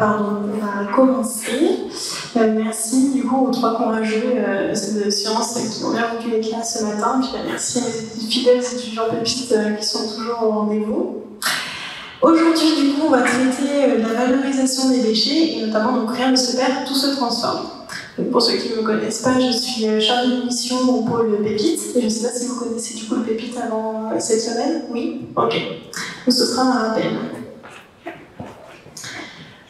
on va commencer. Merci du coup aux trois courageux de sciences qui ont bien rempli les classes ce matin. Puis merci à mes fidèles étudiants pépites qui sont toujours au rendez-vous. Aujourd'hui, du coup, on va traiter de la valorisation des déchets et notamment donc rien ne se perd, tout se transforme. Donc, pour ceux qui ne me connaissent pas, je suis chargée de mission au pôle Pépite. Et je ne sais pas si vous connaissez du coup le Pépite avant cette semaine. Oui. Ok. Donc ce sera un rappel.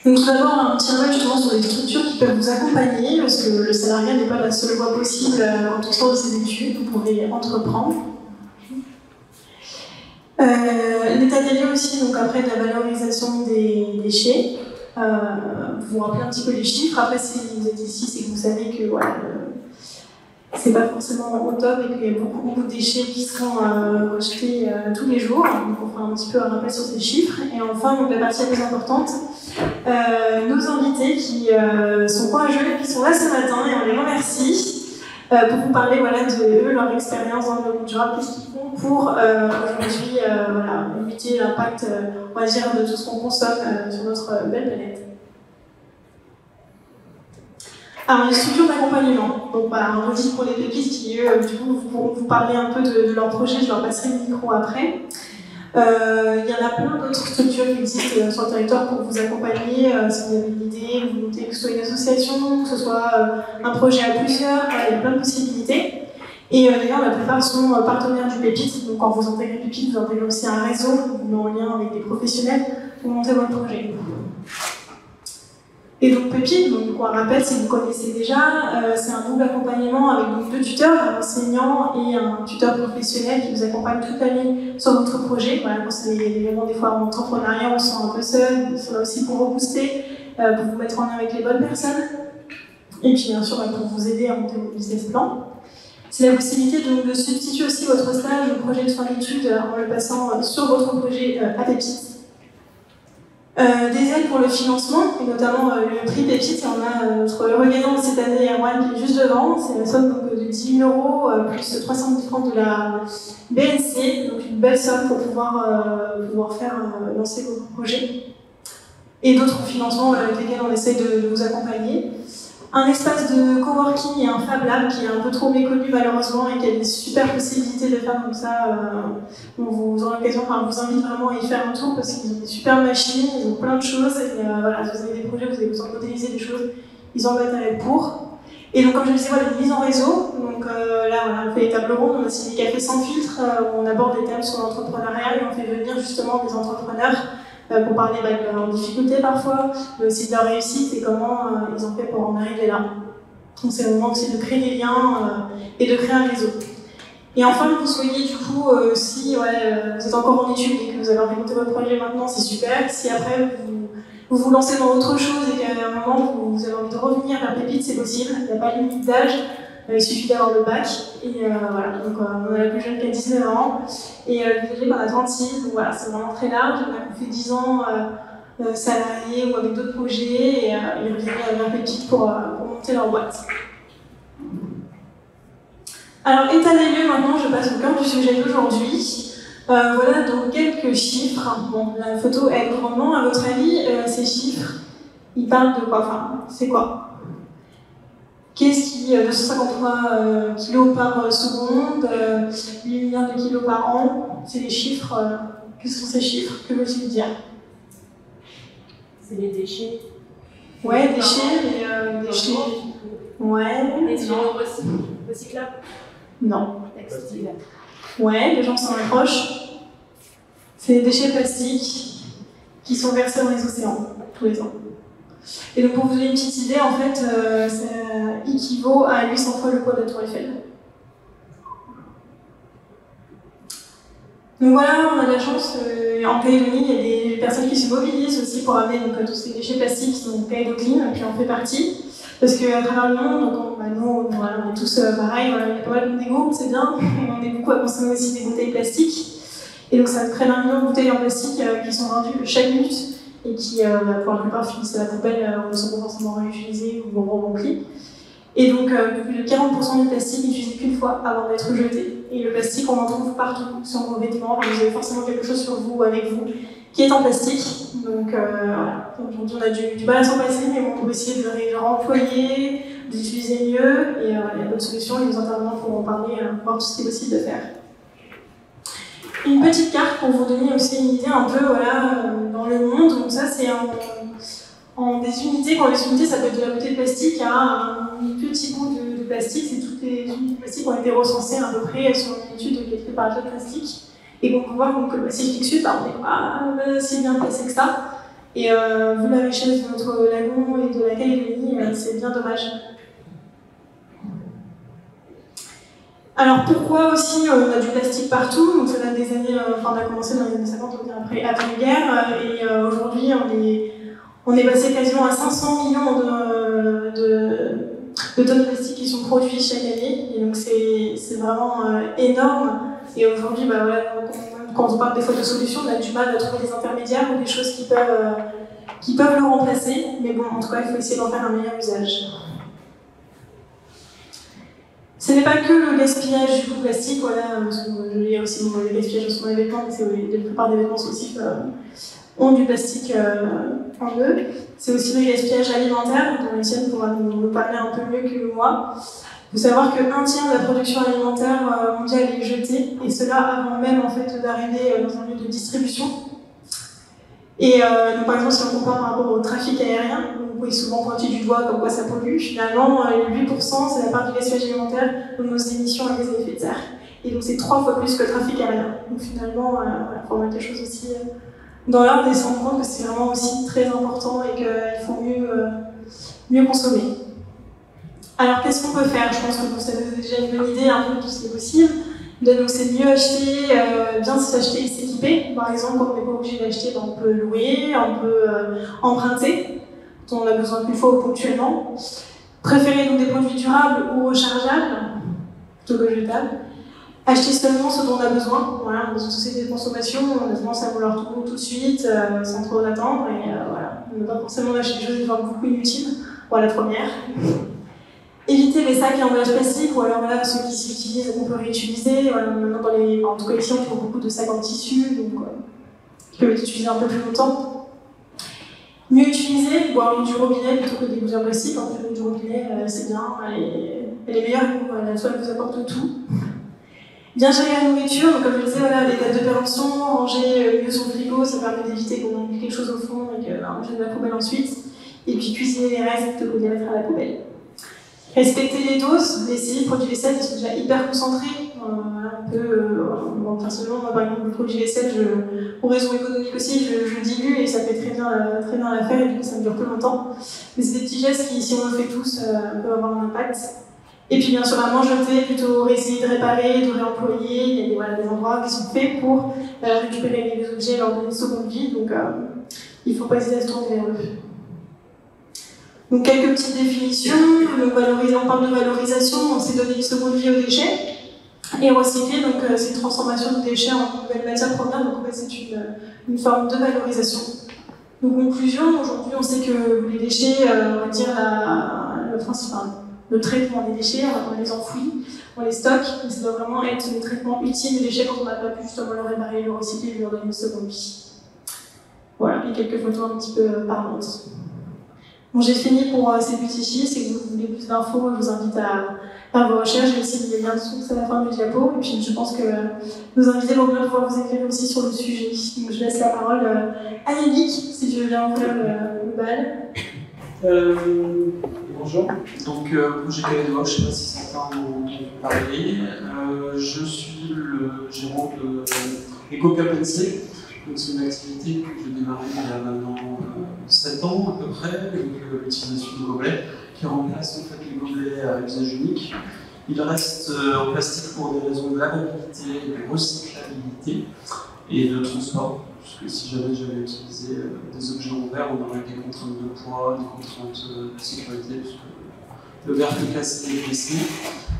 Donc tout d'abord, un petit rappel justement sur les structures qui peuvent vous accompagner, parce que le salariat n'est pas la seule voie possible quand on sort de ses études, vous pouvez entreprendre. L'état des lieux aussi, donc après de la valorisation des déchets. Vous vous rappelez un petit peu les chiffres. Après, si vous êtes ici, c'est que vous savez que voilà, c'est pas forcément au top et qu'il y a beaucoup de déchets qui sont rejetés tous les jours. Donc on fera un petit peu un rappel sur ces chiffres. Et enfin, donc, la partie la plus importante, nos invités qui sont courageux, qui sont là ce matin et on les remercie pour vous parler voilà, de eux, leur expérience dans le développement durable, qu'est-ce qu'ils font pour aujourd'hui voilà, limiter l'impact on va dire, de tout ce qu'on consomme sur notre belle planète. Alors, les structures d'accompagnement. Donc, voilà, on redit pour les pépites qui, eux, du coup, pourront vous parler un peu de leur projet, je leur passerai le micro après. Il y en a plein d'autres structures qui existent sur le territoire pour vous accompagner. Si vous avez une idée, vous montez que ce soit une association, que ce soit un projet à plusieurs, il y a plein de possibilités. Et d'ailleurs, la plupart sont partenaires du Pépite. Donc, quand vous intégrez Pépite, vous intégrez aussi un réseau, vous met en lien avec des professionnels pour monter votre projet. Et donc Pépite, donc on rappelle si vous connaissez déjà, c'est un double accompagnement avec donc, 2 tuteurs, un enseignant et un tuteur professionnel qui vous accompagne toute l'année sur votre projet. Voilà, quand c'est des moments des fois en entrepreneuriat, on se sent un peu seul, ils sont là aussi pour rebooster, pour vous mettre en lien avec les bonnes personnes, et puis bien sûr pour vous aider à monter vos business plans. C'est la possibilité donc, de substituer aussi votre stage au projet de fin d'études en le passant sur votre projet à Pépite. Des aides pour le financement, et notamment le prix Pépite. On a notre heureux gagnant de cette année, Erwan, qui est juste devant. C'est la somme donc, de 10 000 € plus 300 000 francs de la BNC, donc une belle somme pour pouvoir faire lancer vos projets. Et d'autres financements avec lesquels on essaie de vous accompagner. Un espace de coworking et un Fab Lab qui est un peu trop méconnu malheureusement et qui a des super possibilités de faire comme ça. On vous aura l'occasion, on vous invite vraiment à y faire un tour parce qu'ils ont des super machines, ils ont plein de choses. Et voilà, si vous avez des projets, vous avez besoin de modéliser des choses, ils ont le matériel pour. Et donc, comme je le disais, voilà, une mise en réseau. Donc là, voilà, on fait des tables rondes, on a aussi des cafés sans filtre où on aborde des thèmes sur l'entrepreneuriat et on fait venir justement des entrepreneurs pour parler de leurs difficultés parfois, mais aussi de leur réussite et comment ils ont fait pour en arriver là. Donc c'est le moment aussi de créer des liens et de créer un réseau. Et enfin, que vous soyez du coup, si vous êtes encore en études et que vous avez envie de monter votre projet maintenant, c'est super. Si après vous lancez dans autre chose et qu'à un moment vous avez envie de revenir vers Pépite, c'est possible, il n'y a pas de limite d'âge. Il suffit d'avoir le bac, et voilà, donc on a la plus jeune qui a 19 ans, et l'UDG qu'on a 36, donc voilà, c'est vraiment très large. On a fait 10 ans salariés ou avec d'autres projets, et ils reviennent vers Pépite pour monter leur boîte. Alors, état des lieux, maintenant, je passe au cœur du sujet d'aujourd'hui. Voilà donc quelques chiffres. Bon, la photo est grandement, à votre avis, ces chiffres, ils parlent de quoi? Enfin, c'est quoi? Qu'est-ce qui, 253 kg par seconde, 8 milliards de kilos par an, c'est les chiffres. Quels sont ces chiffres? Que veut-il dire? C'est les déchets. Ouais, déchets, déchets. Ouais. Les recyclables. Non. Textiles. Ouais, les gens s'en approchent. C'est les déchets plastiques qui sont versés dans les océans tous les ans. Et donc pour vous donner une petite idée, en fait, ça équivaut à 800 fois le poids de la Tour Eiffel. Donc voilà, on a de la chance, en Calédonie, il y a des personnes qui se mobilisent aussi pour amener donc, tous ces déchets plastiques, donc Calédo-Clean, qui en fait partie. Parce qu'à travers le monde, donc, nous, voilà, on est tous pareils, voilà, il y a pas mal d'ego, c'est bien, on est beaucoup à consommer aussi des bouteilles plastiques. Et donc ça près d'1 million de bouteilles en plastique qui sont vendues chaque minute. Et qui, pour la plupart, finissent à la poubelle, ne sont pas forcément réutilisés ou remplis. Et donc, plus de 40% du plastique n'est utilisé qu'une fois avant d'être jeté. Et le plastique, on en trouve partout, sur vos vêtements. Vous avez forcément quelque chose sur vous ou avec vous qui est en plastique. Donc voilà, aujourd'hui on a du mal à s'en passer, mais on peut essayer de le réemployer, d'utiliser mieux, et il y a d'autres solutions, et les intervenants pourront en parler, voir tout ce qui est possible de faire. Une petite carte pour vous donner aussi une idée un peu voilà, dans le monde. Donc ça c'est en des unités, quand les unités ça peut être de la bouteille de plastique à un petit bout de plastique, c'est toutes les unités de plastique qui ont été recensées à peu près sur une étude qui est faite par le plastique. Et on peut voir que le plastique liquide, on n'est pas si bien placé que ça. Et vu la richesse de notre lagon et de la Calédonie, c'est bien dommage. Alors pourquoi aussi on a du plastique partout? Donc ça date des années, on a commencé dans les années 50, après guerre, et aujourd'hui on est passé quasiment à 500 millions de tonnes de plastique qui sont produites chaque année, et donc c'est vraiment énorme. Et aujourd'hui, bah, voilà, quand on parle des fois de solutions, on a du mal à trouver des intermédiaires ou des choses qui peuvent le remplacer, mais bon, en tout cas, il faut essayer d'en faire un meilleur usage. Ce n'est pas que le gaspillage du plastique, voilà, parce que il y a aussi le gaspillage sur les vêtements, mais la plupart des vêtements aussi ont du plastique en eux. C'est aussi le gaspillage alimentaire, dont Étienne pourra nous parler un peu mieux que moi. Il faut savoir qu'un tiers de la production alimentaire mondiale est jetée, et cela avant même en fait, d'arriver dans un lieu de distribution. Et donc, par exemple, si on compare par rapport au trafic aérien, on peut souvent pointer du doigt comme quoi ça pollue, finalement, 8% c'est la part du gaspillage alimentaire de nos émissions à gaz à effet de serre. Et donc c'est 3 fois plus que le trafic aérien. Donc finalement, il faut mettre les choses aussi dans l'ordre et se rendre compte que c'est vraiment aussi très important et qu'il faut mieux consommer. Alors qu'est-ce qu'on peut faire? Je pense que vous avez déjà une bonne idée un peu de tout ce qui est possible. Donc c'est mieux acheter, bien s'acheter et s'équiper. Par exemple, quand on n'est pas obligé d'acheter, on peut louer, on peut emprunter, dont on a besoin qu'une fois ou ponctuellement. Préférer donc des produits durables ou rechargeables, plutôt que jetables. Acheter seulement ce dont on a besoin. Voilà, dans une société de consommation, on a tendance à vouloir tout de suite, sans trop attendre, et voilà. On ne va pas forcément acheter des choses qui sont beaucoup inutiles. Voilà, la première. Éviter les sacs et emballages plastiques, ou alors voilà, ceux qui s'utilisent qu'on peut réutiliser. Voilà, maintenant en tout cas ici on trouve beaucoup de sacs en tissu, donc qui peuvent être utilisés un peu plus longtemps. Mieux utiliser, boire l'eau du robinet plutôt que des bouteilles en plastique. En fait, l'eau du robinet, c'est bien, elle est meilleure, la soie elle vous apporte tout. Bien gérer la nourriture, donc comme je le disais, voilà, les dates de péremption, ranger mieux son frigo, ça permet d'éviter qu'on mette quelque chose au fond et qu'on jette de la poubelle ensuite. Et puis cuisiner les restes plutôt que de les mettre à la poubelle. Respecter les doses, les produits vaisselle, ils sont déjà hyper concentrés. Personnellement, moi, par exemple, le produit vaisselle, pour raison économique aussi, je dilue et ça fait très bien l'affaire et du coup ça me dure plus longtemps. Mais c'est des petits gestes qui, si on le fait tous, peuvent avoir un impact. Et puis bien sûr, à moins jeter, plutôt essayer de réparer, de réemployer. Il y a des endroits qui sont faits pour récupérer les objets et leur donner une seconde vie, donc il ne faut pas hésiter à se tourner vers eux. Donc quelques petites définitions. On parle de valorisation, c'est donner une seconde vie aux déchets. Et recycler, donc c'est une transformation de déchets en nouvelle matière première, donc en fait c'est une forme de valorisation. Donc conclusion, aujourd'hui on sait que les déchets, on va dire le traitement des déchets, on les enfouit, on les stocke, mais ça doit vraiment être le traitement ultime des déchets quand on n'a pas pu justement le réparer, le recycler et lui donner une seconde vie. Voilà, et quelques photos un petit peu parlantes. Bon, j'ai fini pour ces petits chiffres. Si vous voulez plus d'infos, je vous invite à faire vos recherches. J'ai aussi des liens dessous, c'est la fin du diapo. Et puis je pense que nos invités vont bien pouvoir vous éclairer aussi sur le sujet. Donc je laisse la parole à Yannick, si tu veux bien ouvrir le bal. Bonjour, donc Projet Calédonie, je ne sais pas si certains ont entendu parler. Je suis le gérant de EcoCup NC. C'est une activité que j'ai démarrée il y a maintenant 7 ans à peu près, avec l'utilisation de gobelets qui remplacent en fait les gobelets à usage unique. Ils restent en plastique pour des raisons de lavabilité, de recyclabilité et de transport. Parce que si jamais j'avais utilisé des objets en verre, on aurait des contraintes de poids, des contraintes de sécurité, parce que le verre peut casser et blesser.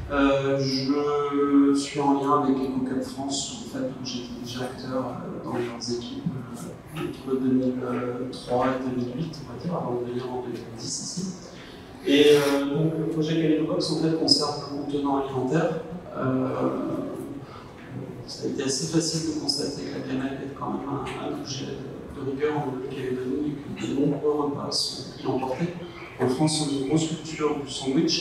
Je suis en lien avec EcoCup France, en fait, où j'étais directeur dans leurs équipes entre 2003 et 2008, on va dire, avant de venir en 2010 ici. Et donc le projet Calédobox en fait concerne le contenant alimentaire. Ça a été assez facile de constater que la gamelle est quand même un objet de rigueur en Nouvelle-Calédonie et que de nombreux repas sont pris emportés. En France, on a une grosse culture du sandwich.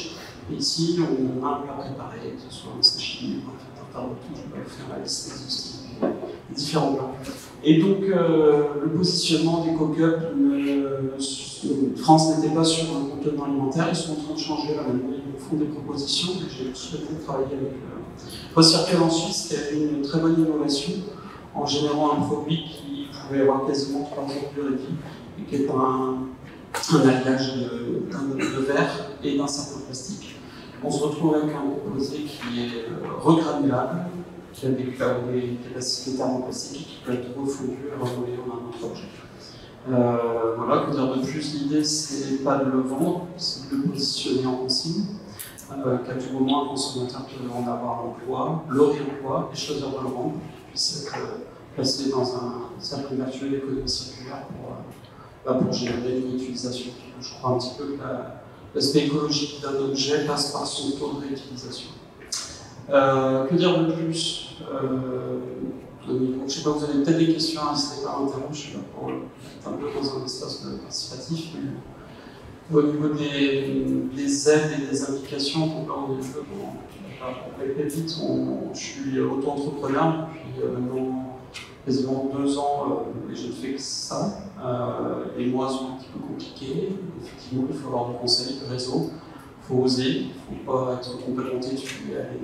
Et ici, on a un plat préparé, que ce soit un sashimi, un tartare de tout, je vais vous faire la liste exhaustive des différents plats. Et donc, le positionnement des co-cups, France n'était pas sur un contenant alimentaire, ils sont en train de changer là maintenant, ils font des propositions, et j'ai souhaité travailler avec Recircle en Suisse, qui a fait une très bonne innovation en générant un produit qui pouvait avoir quasiment 3 ans de durée de vie, et qui est un alliage de verre et d'un certain plastique. On se retrouve avec un composé qui est regranulable, qui a des capacités thermoplastiques, qui peut être refondu et revolé en un autre objet. Voilà, que dire de plus, l'idée c'est pas de le vendre, c'est de le positionner en consigne, qu'à tout moment un consommateur peut en avoir l'emploi, le réemploi et choisir de le vendre, puisse être placé dans un cercle vertueux d'économie circulaire pour générer une utilisation. Je crois un petit peu que l'aspect écologique d'un objet passe par son taux de réutilisation. Que dire de plus? Je ne sais pas, vous avez peut-être des questions, n'hésitez pas à m'interrompre, je suis là pour être un peu dans un espace participatif. Au niveau des aides et des implications, donc là on est un peu pour les pépites, je suis auto-entrepreneur depuis maintenant quasiment 2 ans et je ne fais que ça. Les mois sont un petit peu compliqués, effectivement il faut avoir du conseil, du réseau, il faut oser, il ne faut pas être complètement têtu et aller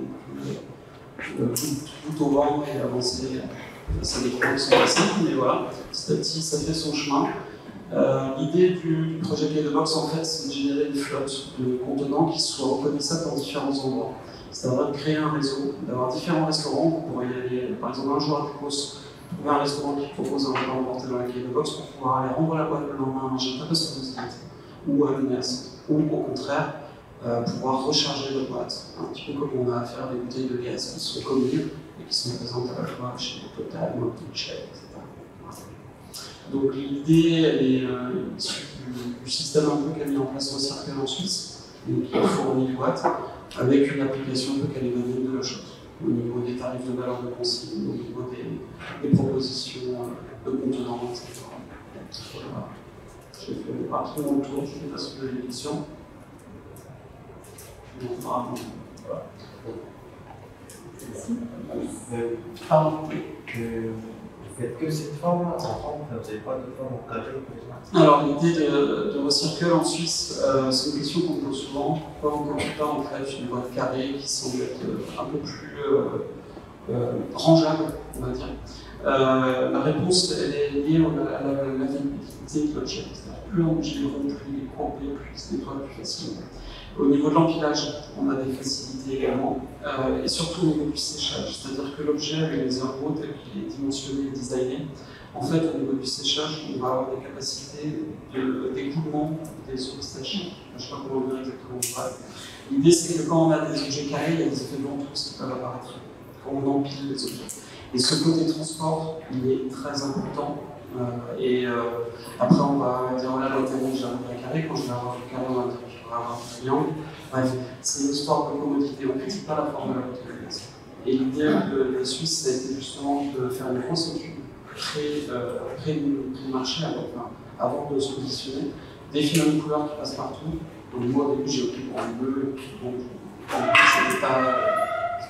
tout au vent et avancer. Ça dépend de son passé, mais voilà, petit à petit ça fait son chemin. L'idée du projet Play the Box, en fait, c'est de générer une flotte de contenants qui soient reconnaissables dans différents endroits. C'est-à-dire de créer un réseau, d'avoir différents restaurants. Vous pourrez y aller, par exemple, un jour à Picos, trouver un restaurant qui propose un repas emporté dans la Play the Box pour pouvoir aller rendre la boîte le lendemain à manger pas de sa visite, ou à l'UNES, ou au contraire, pouvoir recharger votre boîte. Un petit peu comme on a affaire à des bouteilles de gaz qui sont communes et qui sont présentes à la fois chez Total, Montouche, etc. Donc l'idée, elle est issue du système un peu qu'a mis en place Recircle en Suisse, donc qui fournit les boîtes, avec une application un peu calédonienne de la chose, au niveau des tarifs de valeur de consigne, au niveau des propositions de contenants, etc. Voilà. J'ai fait rapidement le tour, je ne sais pas si vous avez des questions. Voilà. Vous faites que cette forme en France, vous n'avez pas de forme en carré? Alors l'idée de Recircle en Suisse, c'est une question qu'on pose souvent. Pourquoi on ne peut pas en fait une boîte carrée qui semble être un peu plus rangeable, on va dire. La réponse elle est liée à la validité de l'objet. Plus l'objet est rond, plus il est courbé, plus il se nettoie plus facilement. Au niveau de l'empilage, on a des facilités également, et surtout au niveau du séchage, c'est-à-dire que l'objet, avec les ergots tel qu'il est dimensionné et designé, en fait, au niveau du séchage, on va avoir des capacités d'écoulement des eaux sèches. Je ne sais pas comment dire exactement. L'idée, c'est que quand on a des objets carrés, il y a des effets de ventouse qui peuvent apparaître quand on empile les objets. Et ce côté transport, il est très important. Après, on va dire, voilà, maintenant j'arrive à carré, quand je vais avoir du carré, on va dire que je vais avoir du triangle. Bref, c'est une histoire de commodité, on ne critique pas la forme de la bouteille. Et l'idée de la Suisse, ça a été justement de faire une conception, créer le marché avant de se positionner, définir une couleur qui passe partout. Donc, moi, au début, j'ai opté pour un bleu, donc c'était pas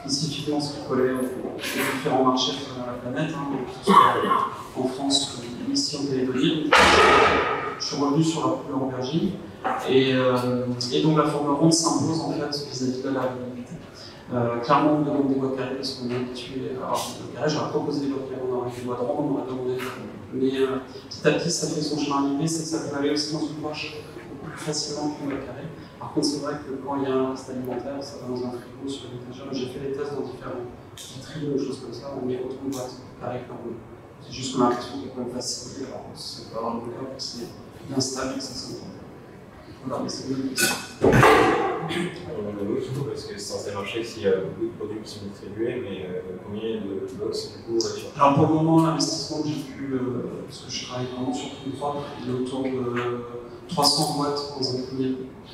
spécifiquement ce qu'il collait aux différents marchés sur la planète, hein, que ce soit en France ou ici en Calédonie. Je suis revenu sur la couleur aubergine et donc la forme ronde s'impose en fait vis-à-vis de la variabilité. Clairement, on me demande des boîtes carrées parce qu'on est habitué à avoir des boîtes carrées. J'aurais proposé des boîtes carrées, on aurait des boîtes rondes, on aurait demandé des boîtes. Mais petit à petit, ça fait son chemin. L'idée, c'est que ça peut aller aussi dans une poche beaucoup plus facilement qu'une boîte carrée. Par contre, c'est vrai que quand il y a un reste alimentaire, ça va dans un frigo sur l'étagère. J'ai fait des tests dans différents vitrines ou choses comme ça, on met autant de boîtes carrées qu'un bleu. C'est juste qu'on a l'impression qu'il y a quand même facilité. Alors, ça peut avoir le bleu, c'est bien stable et que ça s'entend. Voilà, mais c'est une question. Oui, surtout parce que c'est censé marcher s'il y a beaucoup de produits qui sont distribués, mais combien de box du coup sur... Alors pour le moment, l'investissement que j'ai pu, parce que je travaille vraiment sur tout propre, il est autour de 300 boîtes dans un premier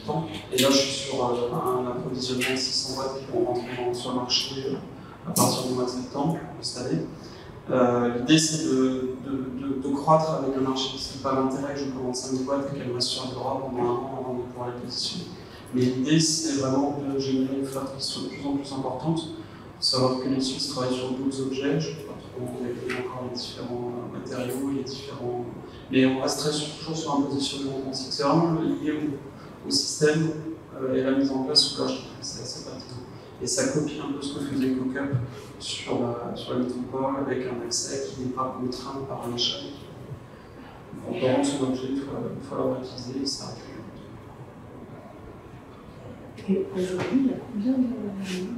temps. Et là, je suis sur un approvisionnement de 600 boîtes qui vont rentrer sur le marché à partir du mois de septembre de cette année. L'idée, c'est de croître avec le marché. Ce n'est pas l'intérêt que je commande 5 boîtes et qu'elles restent sur Agora pendant un an avant de pouvoir les positionner. Mais l'idée, c'est vraiment de générer une flotte qui soit de plus en plus importante. Il faut savoir que les Suisses travaillent sur d'autres objets. Je ne sais pas trop avec encore les différents matériaux, les différents... Mais on resterait toujours sur un positionnement français. C'est vraiment lié au système et la mise en place où là, je trouve que c'est assez pertinent. Et ça copie un peu ce que faisait CoCup sur la métropole avec un accès qui n'est pas contraint par un achat. On peut rendre son objet une fois l'avoir utilisé et ça arrive. Et aujourd'hui, il y a combien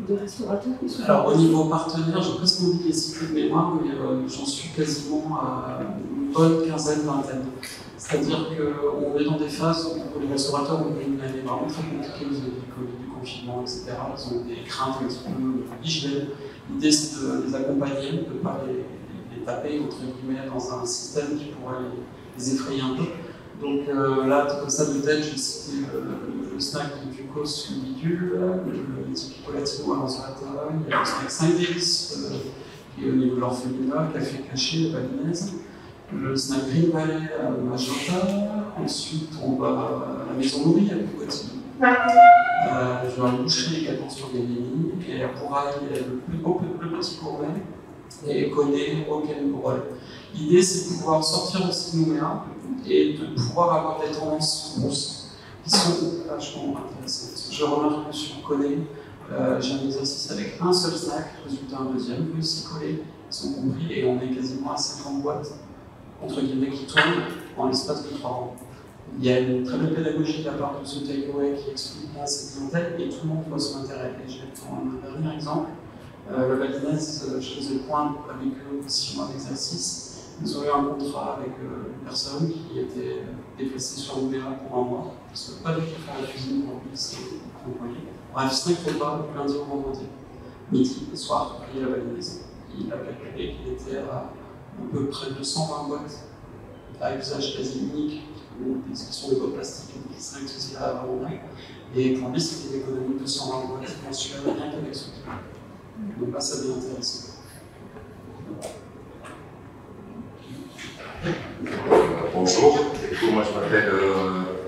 de restaurateurs qui sont... Alors au niveau partenaire, j'ai presque envie de les citer de mémoire, mais j'en suis quasiment à une bonne quinzaine, vingtaine. C'est-à-dire qu'on est dans des phases où les restaurateurs ont eu une année vraiment très compliquée, vous avez du Covid, du confinement, etc. Ils ont des craintes un petit peu visuelles. L'idée, c'est de les accompagner, de ne pas les taper, entre guillemets, dans un système qui pourrait les effrayer un peu. Donc là, comme ça, de tête, j'ai cité le snack de Ducos, le bidule, le Tipico Latino à Lanzolata, il y a le snack Saint-Denis, qui est au niveau de l'orphelinat, le café caché, la balinaise, le snack Green Valley à Magenta, ensuite on va à la maison nourrie à Bugatti. Je vais en boucher également sur Gallieni, et à Pouraille, le petit gourmet, et Coné, Roquel. L'idée, c'est de pouvoir sortir de ces numéros et de pouvoir avoir des tendances grosses qui sont vachement intéressantes. Je remarque que sur Coné, j'ai un exercice avec un seul snack, résultat un deuxième, lui aussi collé, ils sont compris, et on est quasiment à 50 boîtes, entre guillemets, qui tournent en l'espace de 3 ans. Il y a une très belle pédagogie de la part de ce takeaway qui explique bien cette clientèle et tout le monde voit son intérêt. Et je vais prendre un dernier exemple. Le balinaise, je faisais le point avec eux aussi en exercice. Ils ont eu un contrat avec une personne qui était déplacée sur l'Ouvéa pour un mois. Parce que pas du tout faire la cuisine pour lui, c'est employé. Bref, 5 repas du lundi au vendredi, midi et soir, payer la balinaise. Il a calculé qu'il était à peu près 220 boîtes à usage quasi unique, qui sont des boîtes plastiques qui seraient utilisées à la vente. Et pour lui, c'était une économie de 220 boîtes mensuelles, rien qu'avec ce type. Donc là, ça devient intéressant. Bonjour, moi je m'appelle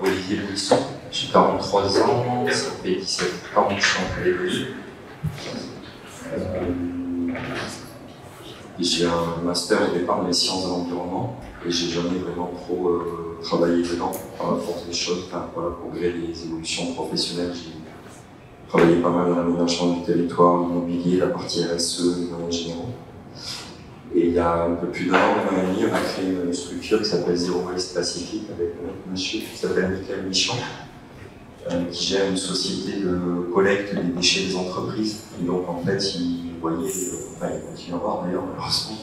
Olivier Buisson, j'ai 43 ans, ça fait 17 ans que je suis en Calédonie. J'ai un master au départ dans les sciences de l'environnement et j'ai jamais vraiment trop travaillé dedans par la force des choses, pour gré des évolutions professionnelles. J'ai travaillé pas mal dans l'aménagement du territoire, l'immobilier, la partie RSE, les moyens généraux. Et il y a un peu plus d'un an et demi, on a créé une structure qui s'appelle Zero Waste Pacifique avec un monsieur qui s'appelle Michael Michon, qui gère une société de collecte des déchets des entreprises. Et donc en fait, il voyait, enfin il continue à voir d'ailleurs malheureusement,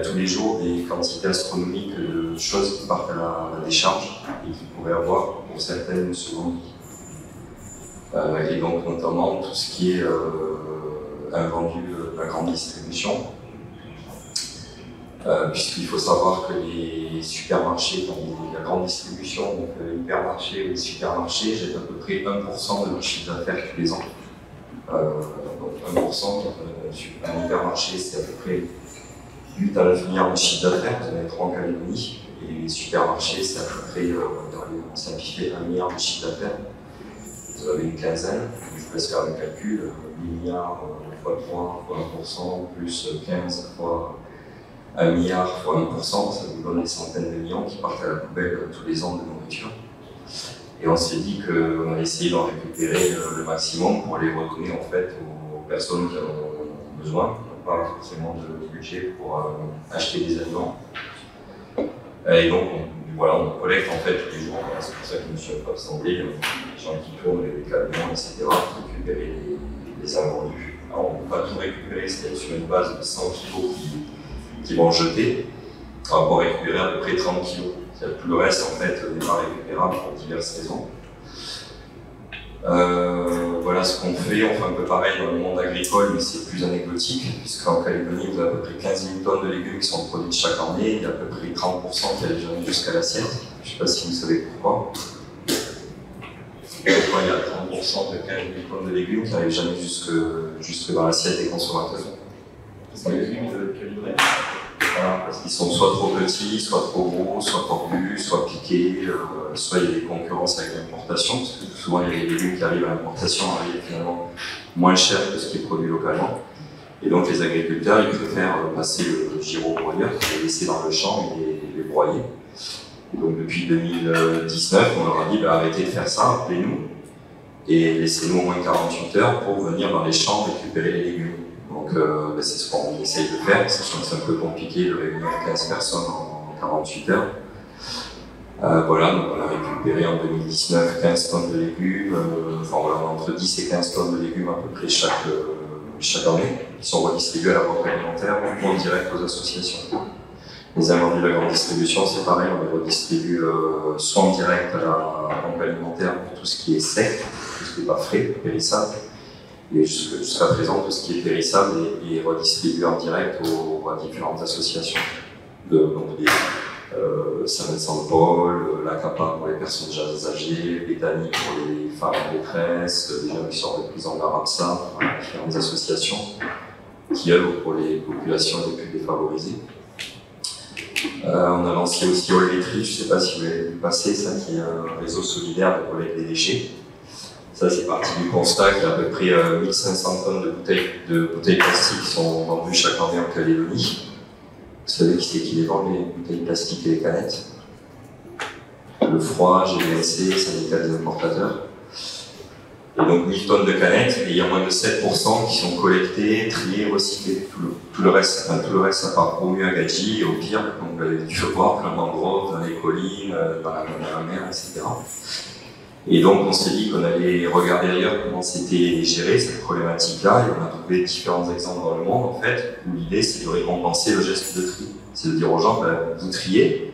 tous les jours des quantités astronomiques de choses qui partent à la décharge et qui pourraient avoir pour certaines une seconde vie. Et donc notamment tout ce qui est invendu de la grande distribution. Puisqu'il faut savoir que les supermarchés, la grande distribution, donc hypermarchés et les supermarchés, jettent à peu près 1% de leur chiffre d'affaires tous les ans. Donc 1%, un hypermarché, c'est à peu près 8 à 9 milliards de chiffre d'affaires, vous en avez 3 en Calédonie, et les supermarchés, c'est à peu près, on simplifie, 1 milliard de chiffre d'affaires. Vous en avez une quinzaine, je vous laisse faire le calcul, 8 milliards fois 3 fois 1%, plus 15 fois 1 milliard fois 1%, ça vous donne des centaines de millions qui partent à la poubelle tous les ans de nourriture. Et on s'est dit qu'on allait essayer d'en récupérer le maximum pour les redonner en fait aux personnes qui en ont besoin, qui n'ont pas forcément de budget pour acheter des aliments. Et donc voilà, on collecte en fait tous les jours, c'est pour ça que je me suis un peu assemblé, il y a des gens qui tournent les camions, etc., pour récupérer les invendus. Alors on ne peut pas tout récupérer, c'est sur une base de 100 kg qui vont jeter, on va pouvoir récupérer à peu près 30 kg. Tout le reste, en fait, n'est pas récupérable pour diverses raisons. Voilà ce qu'on fait. On fait un peu pareil dans le monde agricole, mais c'est plus anecdotique, puisqu'en Calédonie, vous avez à peu près 15 000 tonnes de légumes qui sont produites chaque année. Il y a à peu près 30% qui arrivent jamais jusqu'à l'assiette. Je ne sais pas si vous savez pourquoi. Pourquoi il y a 30% de 15 000 tonnes de légumes qui n'arrivent jamais jusque dans l'assiette des consommateurs. C'est les légumes de quelle durée ? parce qu'ils sont soit trop petits, soit trop gros, soit tordus, soit piqués, soit il y a des concurrences avec l'importation, parce que souvent il y a des légumes qui arrivent à l'importation, arrivent finalement moins cher que ce qui est produit localement. Et donc les agriculteurs, ils préfèrent passer le gyrobroyeur, les laisser dans le champ et les broyer. Et donc depuis 2019, on leur a dit arrêtez de faire ça, appelez-nous et laissez-nous au moins 48 heures pour venir dans les champs récupérer les légumes. Donc c'est ce qu'on essaye de faire, sachant que c'est un peu compliqué de réunir 15 personnes en 48 heures. Voilà, donc on a récupéré en 2019 15 tonnes de légumes, enfin voilà, entre 10 et 15 tonnes de légumes à peu près chaque année, qui sont redistribués à la banque alimentaire ou en direct aux associations. Les invendus de la grande distribution, c'est pareil, on les redistribue soit en direct à la banque alimentaire pour tout ce qui est sec, tout ce qui n'est pas frais, périssable, et jusqu'à présent, tout ce qui est périssable est redistribué en direct à différentes associations. Donc Saint-Vincent-de-Paul, la CAPA pour les personnes âgées, Béthanie pour les femmes en détresse, les jeunes qui sortent de prison d'Arabsa, différentes associations qui œuvrent pour les populations les plus défavorisées. On a lancé aussi All Letry, je ne sais pas si vous l'avez vu passer, ça qui est un réseau solidaire de collecte des déchets. Ça c'est parti du constat qu'il y a à peu près 1500 tonnes de bouteilles plastiques qui sont vendues chaque année en Calédonie. Vous savez qui c'est qui les vend, les bouteilles plastiques et les canettes? Le Froid, GVNC, syndicat des importateurs. Et donc 1000 tonnes de canettes, et il y a moins de 7% qui sont collectées, triées, recyclées. Tout le reste, ça part au mieux à Gadji, et au pire, comme vous l'avez dû voir, plein de mangroves, dans les collines, dans la mer, etc. Et donc on s'est dit qu'on allait regarder ailleurs comment c'était géré cette problématique-là, et on a trouvé différents exemples dans le monde en fait, où l'idée c'est de récompenser le geste de tri. C'est de dire aux gens, vous triez,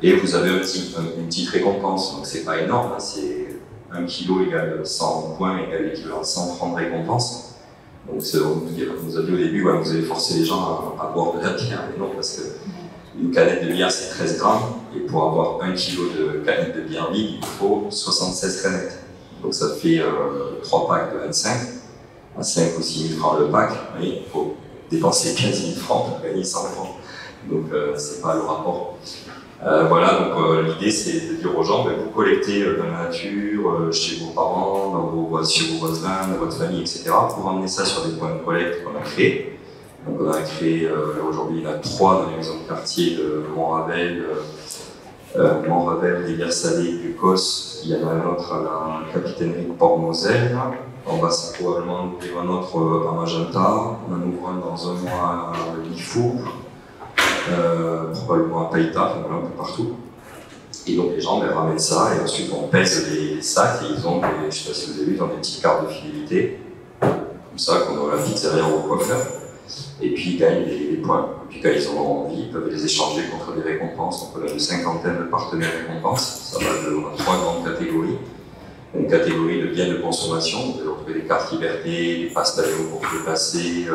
et vous avez une petite récompense. Donc c'est pas énorme, hein, c'est 1 kg égale 100 points égale l'équivalent de 100 francs de récompense. Donc on nous a dit au début, vous allez forcer les gens à boire de la bière, mais non, parce que une canette de bière c'est 13 grammes, et pour avoir 1 kg de canette de bière vide, il faut 76 canettes. Donc ça fait 3 packs de 25, à 5 ou 6 000 francs le pack, il faut dépenser 15 000 francs pour gagner 100 francs. Donc c'est pas le rapport. Voilà, donc l'idée c'est de dire aux gens, vous collectez dans la nature, chez vos parents, chez vos voisins, dans votre famille, etc. pour emmener ça sur des points de collecte qu'on a créés. Donc on a créé, aujourd'hui il y en a 3 dans les maisons de quartier de Montravel, Rivière-Salée, Ducos. Il y en a un autre à la capitainerie de Port-Moselle. On va probablement ouvrir un autre à Magenta. On en ouvre un dans un mois à Lifou, probablement à Païta, voilà, un peu partout. Et donc les gens ramènent ça et ensuite on pèse les sacs et ils ont, je ne sais pas si vous avez vu, ils ont des petites cartes de fidélité, comme ça qu'on aura la pizzeria ou quoi faire. Et puis ils gagnent des points. Et puis quand ils en ont envie, ils peuvent les échanger contre des récompenses. Donc on a une cinquantaine de partenaires récompenses. Ça va de 3 grandes catégories. Une catégorie de biens de consommation. Vous allez retrouver des cartes liberté, des passes d'avion pour se déplacer,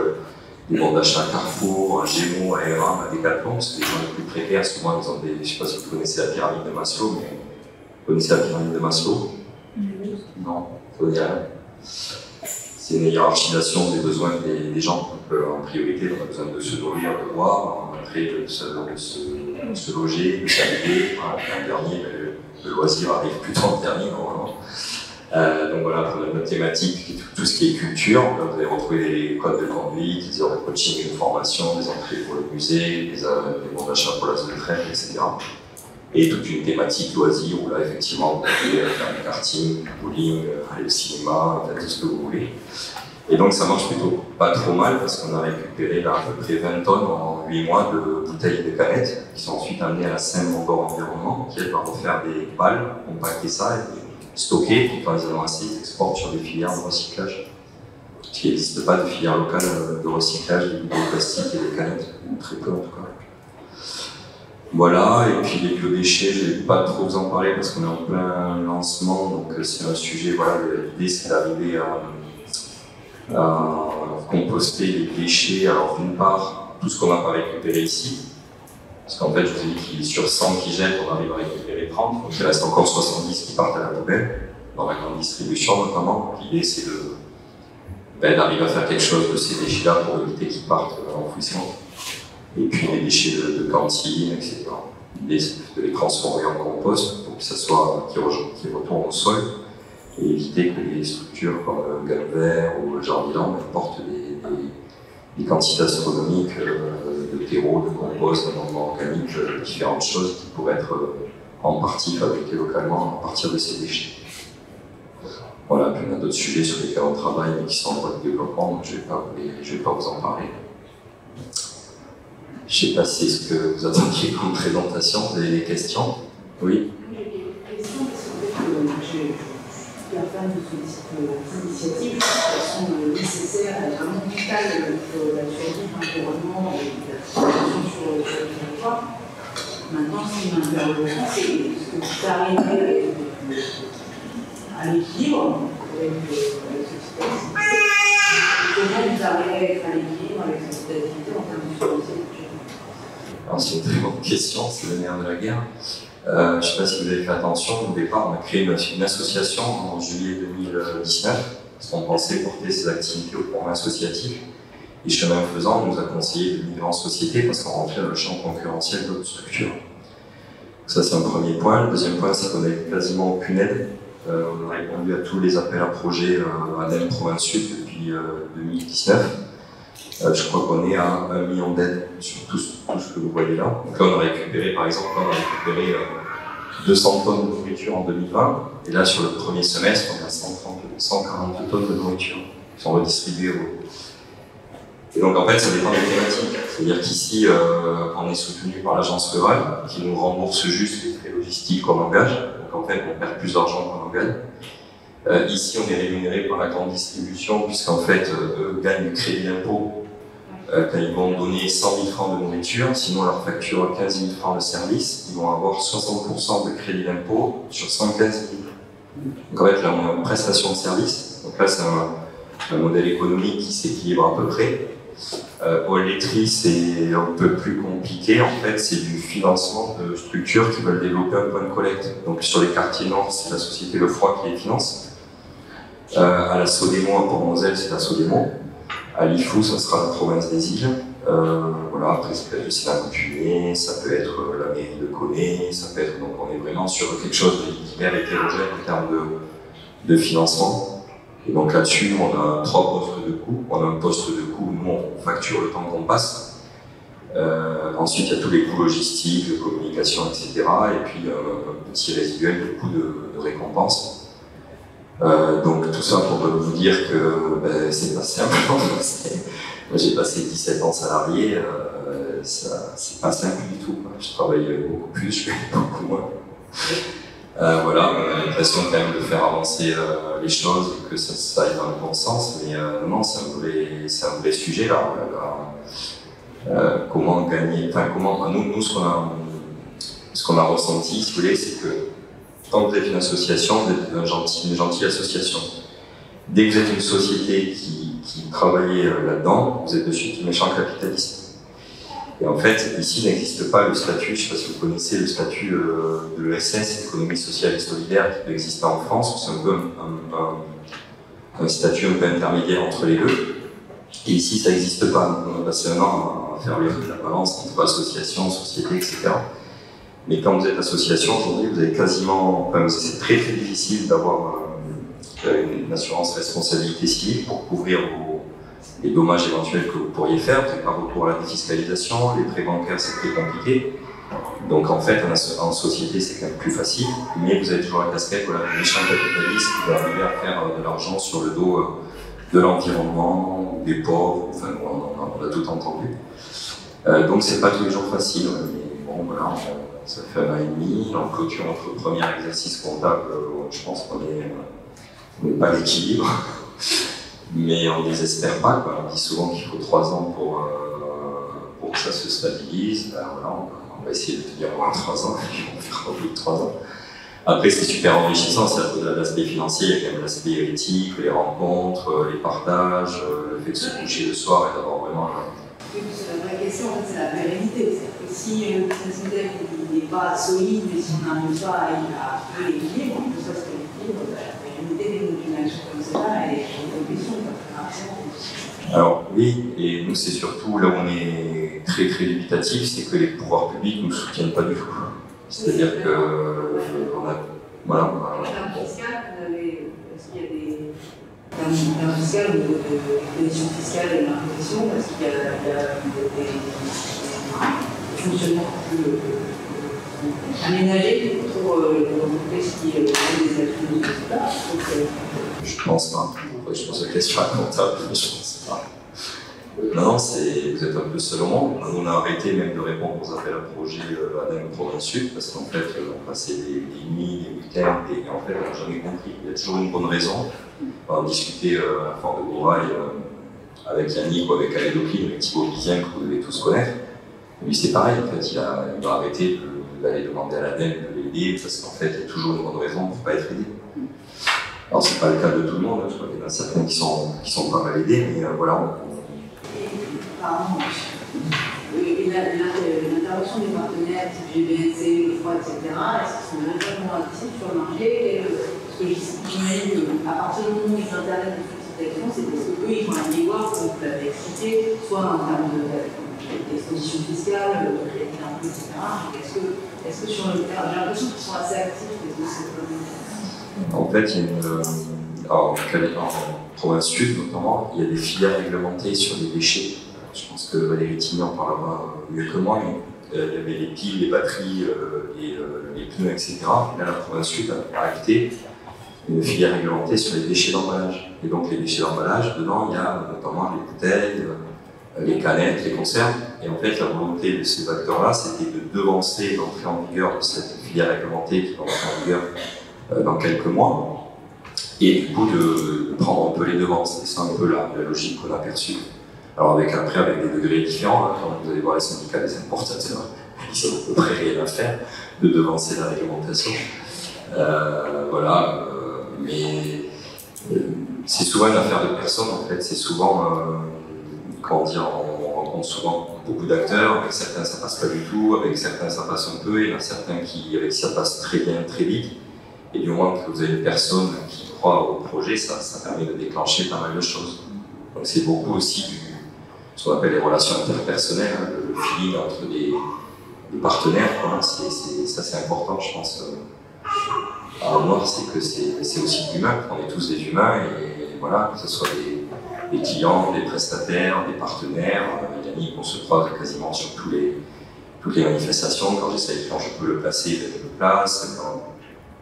des bons d'achat à Carrefour, un Gémeaux, à Eram, à Decathlon. Parce que les gens les plus précaires, souvent ils ont des. Je ne sais pas si vous connaissez la pyramide de Maslow, mais vous connaissez la pyramide de Maslow? Non, ça veut dire rien. C'est une hiérarchisation des besoins des gens. Donc, en priorité, on a besoin de se nourrir, de boire, après de se loger, de s'habiller. En dernier, le loisir arrive plutôt en dernier normalement. Donc voilà, pour notre thématique, tout ce qui est culture, vous allez retrouver des codes de conduite, des heures de coaching et de formation, des entrées pour le musée, des bons d'achat pour la zone de traite, etc. Et toute une thématique loisir où là, effectivement, vous pouvez faire du karting, du bowling, aller au cinéma, tout ce que vous voulez. Et donc, ça marche plutôt pas trop mal parce qu'on a récupéré là, à peu près 20 tonnes en 8 mois de bouteilles de canettes qui sont ensuite amenées à la Saint-Mongor Environnement qui elle va refaire des balles, compacter ça et stocker. Et quand ils en ont assez, ils exportent sur des filières de recyclage. Parce qu'il n'existe pas de filière locale de recyclage des bouteilles plastiques et des canettes, très peu en tout cas. Voilà, et puis les biodéchets, je ne vais pas trop vous en parler parce qu'on est en plein lancement, donc c'est un sujet, voilà, l'idée c'est d'arriver à composter les déchets. Alors d'une part, tout ce qu'on n'a pas récupéré ici, parce qu'en fait je vous ai dit qu'il sur 100 qui jettent, on arrive à récupérer 30, donc il reste encore 70 qui partent à la poubelle, dans la grande distribution notamment. L'idée c'est d'arriver à faire quelque chose de ces déchets-là pour éviter qu'ils partent en enfouissement. Et puis les déchets de cantine, etc. L'idée, c'est de les transformer en compost pour que ça soit, qui retourne au sol et éviter que les structures comme le Galvert ou le Jardiland portent des quantités astronomiques de terreau, de compost, d'amendements organiques, différentes choses qui pourraient être en partie fabriquées localement à partir de ces déchets. Voilà, puis on a d'autres sujets sur lesquels on travaille mais qui sont en voie de développement, donc je ne vais pas vous en parler. Je ne sais pas si c'est ce que vous attendiez comme présentation, vous avez des questions? Oui? J'ai des questions parce que je suis super fan de ces initiatives qui sont nécessaires à vraiment vitales pour la survie de l'environnement et la situation sur le territoire. Maintenant, ce qui m'interroge, c'est ce que vous arrivez à l'équilibre avec cette activité. Comment vous arrivez à être à l'équilibre avec cette activité en termes de survie? Alors, c'est une très bonne question, c'est le nerf de la guerre. Je ne sais pas si vous avez fait attention, au départ, on a créé une association en juillet 2019, parce qu'on pensait porter ces activités au plan associatif. Et chemin faisant, on nous a conseillé de migrer en société parce qu'on rentrait dans le champ concurrentiel d'autres structures. Ça, c'est un premier point. Le deuxième point, c'est qu'on n'avait quasiment aucune aide. On a répondu à tous les appels à projets ADEME Province Sud depuis 2019. Je crois qu'on est à 1 million d'aides sur tout ce que vous voyez là. Donc là, on a récupéré, par exemple, 200 tonnes de nourriture en 2020. Et là, sur le premier semestre, on a 140 tonnes de nourriture qui sont redistribuées. Et donc, en fait, ça dépend des thématiques. C'est-à-dire qu'ici, on est soutenu par l'agence rurale qui nous rembourse juste les frais logistiques qu'on engage. Donc, en fait, on perd plus d'argent qu'on engage. Ici, on est rémunéré par la grande distribution, puisqu'en fait, eux gagnent du crédit d'impôt quand ils vont donner 100 000 francs de nourriture, sinon leur facture 15 000 francs de service, ils vont avoir 60% de crédit d'impôt sur 115 000. Donc en fait, là, on a une prestation de service. Donc là, c'est un modèle économique qui s'équilibre à peu près. Au laiterie, c'est un peu plus compliqué. En fait, c'est du financement de structures qui veulent développer un point de collecte. Donc sur les quartiers nord, c'est la société Le Froid qui les finance. À la Sodemo, à Port-Moselle, c'est la Sodemo. À Lifou, ça sera la province des îles. Voilà, après, ça peut être le Sénat coutumier, ça peut être la mairie de Connay, ça peut être. Donc, on est vraiment sur quelque chose d'hyper hétérogène en termes de financement. Et donc là-dessus, on a 3 postes de coût. On a un poste de coût, nous, on facture le temps qu'on passe. Ensuite, il y a tous les coûts logistiques, de communication, etc. Et puis, un petit résiduel de coûts de récompense. Donc tout ça pour vous dire que c'est pas simple. Moi j'ai passé 17 ans salarié, c'est pas simple du tout. Je travaille beaucoup plus, je fais beaucoup moins. Voilà, on a l'impression quand même de faire avancer les choses et que ça aille dans le bon sens, mais non, c'est un vrai sujet là. Comment gagner, enfin comment, nous ce qu'on a ressenti, si vous voulez, c'est que quand vous êtes une association, vous êtes une gentille association. Dès que vous êtes une société qui travaille là-dedans, vous êtes de suite méchant capitaliste. Et en fait, ici n'existe pas le statut, je ne sais pas si vous connaissez le statut de l'ESS, l'économie sociale et solidaire, qui peut exister en France. C'est un peu un statut un peu intermédiaire entre les deux. Et ici, ça n'existe pas. On a passé un an à faire la balance entre association, société, etc. Mais quand vous êtes association, aujourd'hui, vous avez quasiment, enfin, c'est très très difficile d'avoir une assurance responsabilité civile pour couvrir les dommages éventuels que vous pourriez faire. Vous n'avez pas recours à la défiscalisation, les prêts bancaires c'est très compliqué. Donc en fait, en société c'est quand même plus facile, mais vous avez toujours la casquette, voilà, le méchant capitaliste qui va arriver à faire de l'argent sur le dos de l'environnement, des pauvres, enfin on a tout entendu. Donc c'est pas tous les jours facile, mais bon voilà. Ça fait 1 an et demi, on clôture notre premier exercice comptable, je pense qu'on n'est pas à l'équilibre, mais on ne désespère pas, quoi. On dit souvent qu'il faut 3 ans pour que ça se stabilise. Ben voilà, on va essayer de tenir au moins 3 ans, et puis on fera au bout de 3 ans. Après, c'est super enrichissant, c'est-à-dire que l'aspect financier, il y a quand même l'aspect éthique, les rencontres, les partages, le fait de se coucher le soir et d'avoir vraiment... Oui, la vraie question, en fait, c'est la pérennité. C'est-à-dire que si le business model n'est pas solide, et si on n'arrive pas à trouver l'équilibre, que ça c'est l'équilibre, la pérennité d'une action comme ça, elle est une question. Alors oui, et nous c'est surtout là où on est très très dubitatif, c'est que les pouvoirs publics ne nous soutiennent pas du tout. C'est-à-dire que voilà. En termes fiscal, est-ce qu'il y a des termes fiscal au niveau de l'imposition fiscale et de l'imposition, parce qu'il y a des fonctionnements plus aménagés pour les entreprises qui ont des actions de ce type-là? Je pense pas. Je pose la question à comptable, mais je pense pas. Non, vous êtes un peu seul au monde. On a arrêté même de répondre aux appels à projets à la province sud parce qu'en fait, on passait des nuits, des week-ends, et en fait, on n'a jamais compris. Il y a toujours une bonne raison. On a discuté à la Foire de Bourail avec Yannick ou avec Alédopine, avec Thibaut Bizien, que vous devez tous connaître. Lui, c'est pareil, en fait, il va arrêter d'aller demander à l'ADEME de l'aider parce qu'en fait, il y a toujours une bonne raison pour ne pas être aidé. Alors, c'est pas le cas de tout le monde, je crois qu'il y en a certains qui sont pas mal aidés, mais voilà. Pardon. L'intervention des partenaires, type GBNC, le froid, etc., est-ce qu'ils sont vraiment actifs sur le marché? Parce que j'imagine qu'à partir du moment où ils interviennent sur cette action, c'est parce qu'eux, ils vont aller voir, comme vous l'avez expliqué, soit en termes d'exposition fiscale, de crédit d'impôt, etc. Est-ce que sur le terrain, j'ai l'impression qu'ils sont assez actifs, parce que c'est en fait, il y a en province sud notamment, il y a des filières réglementées sur les déchets. Je pense que Valérie Tigny en parlera mieux que moi. Il y avait les piles, les batteries, les pneus, etc. Et là, la province sud a acté une filière réglementée sur les déchets d'emballage. Et donc, les déchets d'emballage, dedans, il y a notamment les bouteilles, les canettes, les conserves. Et en fait, la volonté de ces acteurs-là, c'était de devancer l'entrée en vigueur de cette filière réglementée qui va entrer en vigueur dans quelques mois. Et du coup, de prendre un peu les devants. C'est un peu la logique qu'on a perçue. Alors après, avec des degrés différents, quand vous allez voir les syndicats des importateurs, ils ont à peu près rien à faire de devancer la réglementation. Voilà, mais c'est souvent une affaire de personnes en fait, c'est souvent, comment dire, on rencontre souvent beaucoup d'acteurs, avec certains ça passe pas du tout, avec certains ça passe un peu, et il y en a certains avec qui ça passe très bien, très vite. Et du moment que vous avez une personne qui croit au projet, ça permet de déclencher pas mal de choses. Donc c'est beaucoup aussi ce qu'on appelle les relations interpersonnelles, hein, le feeling entre des partenaires. Ça c'est important, je pense. À voir, c'est que c'est aussi de l'humain, on est tous des humains, et voilà, que ce soit des clients, des prestataires, des partenaires. Yannick, on se croise quasiment sur toutes les manifestations. Quand je peux le placer, je le place.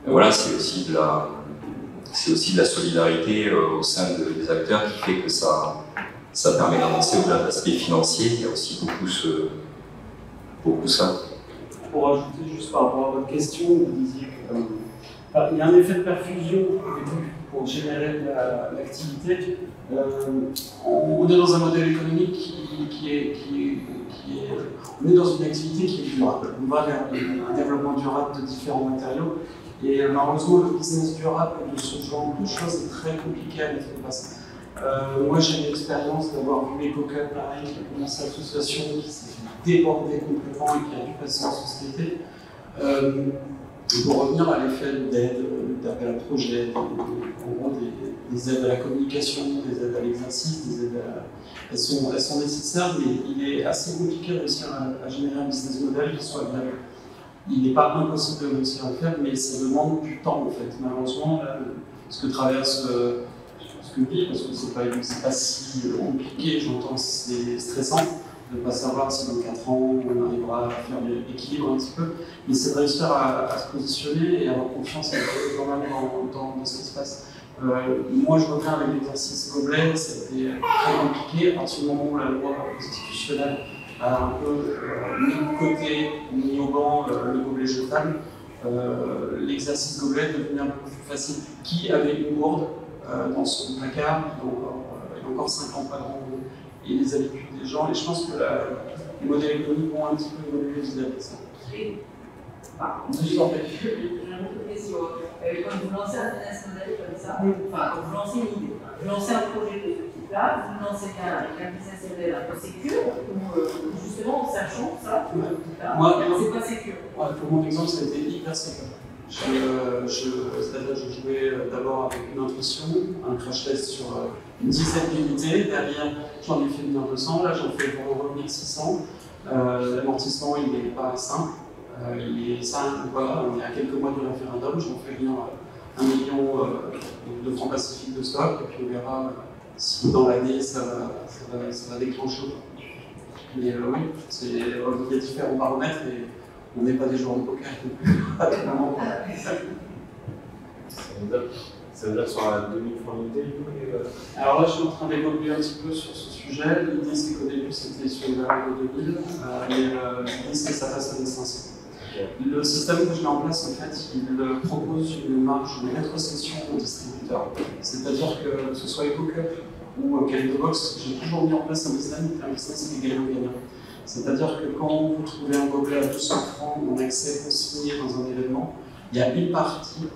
Voilà, c'est aussi de la solidarité au sein des acteurs qui fait que ça permet d'avancer au-delà de l'aspect financier. Il y a aussi beaucoup ça. Pour ajouter juste par rapport à votre question, vous disiez qu'il y a un effet de perfusion au début pour générer de l'activité. On est dans un modèle économique on est dans une activité qui est durable. On va vers un développement durable de différents matériaux. Et malheureusement, le business durable de ce genre de choses est très compliqué à mettre en place. Moi, j'ai l'expérience d'avoir vu EcoCup, pareil, qui a commencé l'association, qui s'est fait déborder complètement et qui a dû passer en société. Pour revenir à l'effet d'aide, d'appel à projet, des aides à la communication, des aides à l'exercice, des aides elles sont nécessaires, mais il est assez compliqué de réussir à générer un business model qui soit viable. Il n'est pas impossible de réussir à le faire, mais ça demande du temps en fait. Malheureusement, ce que traverse ce que je dis, parce que c'est pas si compliqué, j'entends c'est stressant de ne pas savoir si dans 4 ans on arrivera à faire l'équilibre un petit peu, mais c'est de réussir à se positionner et avoir confiance dans ce qui se passe. Moi je reviens avec l'exercice gobelet, c'était très compliqué à partir du moment où la loi constitutionnelle a un peu mis de côté, mis au banc le gobelet jetable. L'exercice gobelet devenait un peu plus facile. Qui avait une gourde dans son placard, il y a encore 5 ans pas grand, et les habitudes des gens, et je pense que les modèles économiques vont un petit peu évoluer vis-à-vis de ça. J'ai une autre question. Quand vous lancez un business model comme ça, enfin quand vous lancez une idée, vous lancez un projet de ce type-là, vous lancez un business model un peu sécure, justement en sachant ça, c'est pas sécure. Pour mon exemple, ça a été hyper sécure. C'est-à-dire je jouais d'abord avec une intuition, un crash test sur une dizaine d'unités, derrière j'en ai fait venir 200, là j'en fais pour revenir 600. L'amortissement, il n'est pas simple. Voilà, on est à quelques mois du référendum, j'en fais venir 1 million de francs pacifiques de stock, et puis on verra si dans l'année ça va déclencher. Mais oui, il y a différents paramètres et on n'est pas des joueurs de poker non plus. Ça veut dire sur la 2000 francs l'unité, du coup Alors là, je suis en train d'évoluer un petit peu sur ce sujet. L'idée, c'est qu'au début, c'était sur une valeur de 2000, mais l'idée, c'est que ça passe à 1500. Le système que je mets en place, en fait, il propose une marge de rétrocession aux distributeurs. C'est-à-dire que ce soit EcoCup ou Kaleidobox, j'ai toujours mis en place un business qui est gagnant-gagnant. C'est-à-dire que quand vous trouvez un gobelet à 200 francs en accès consigné dans un événement, il y a une partie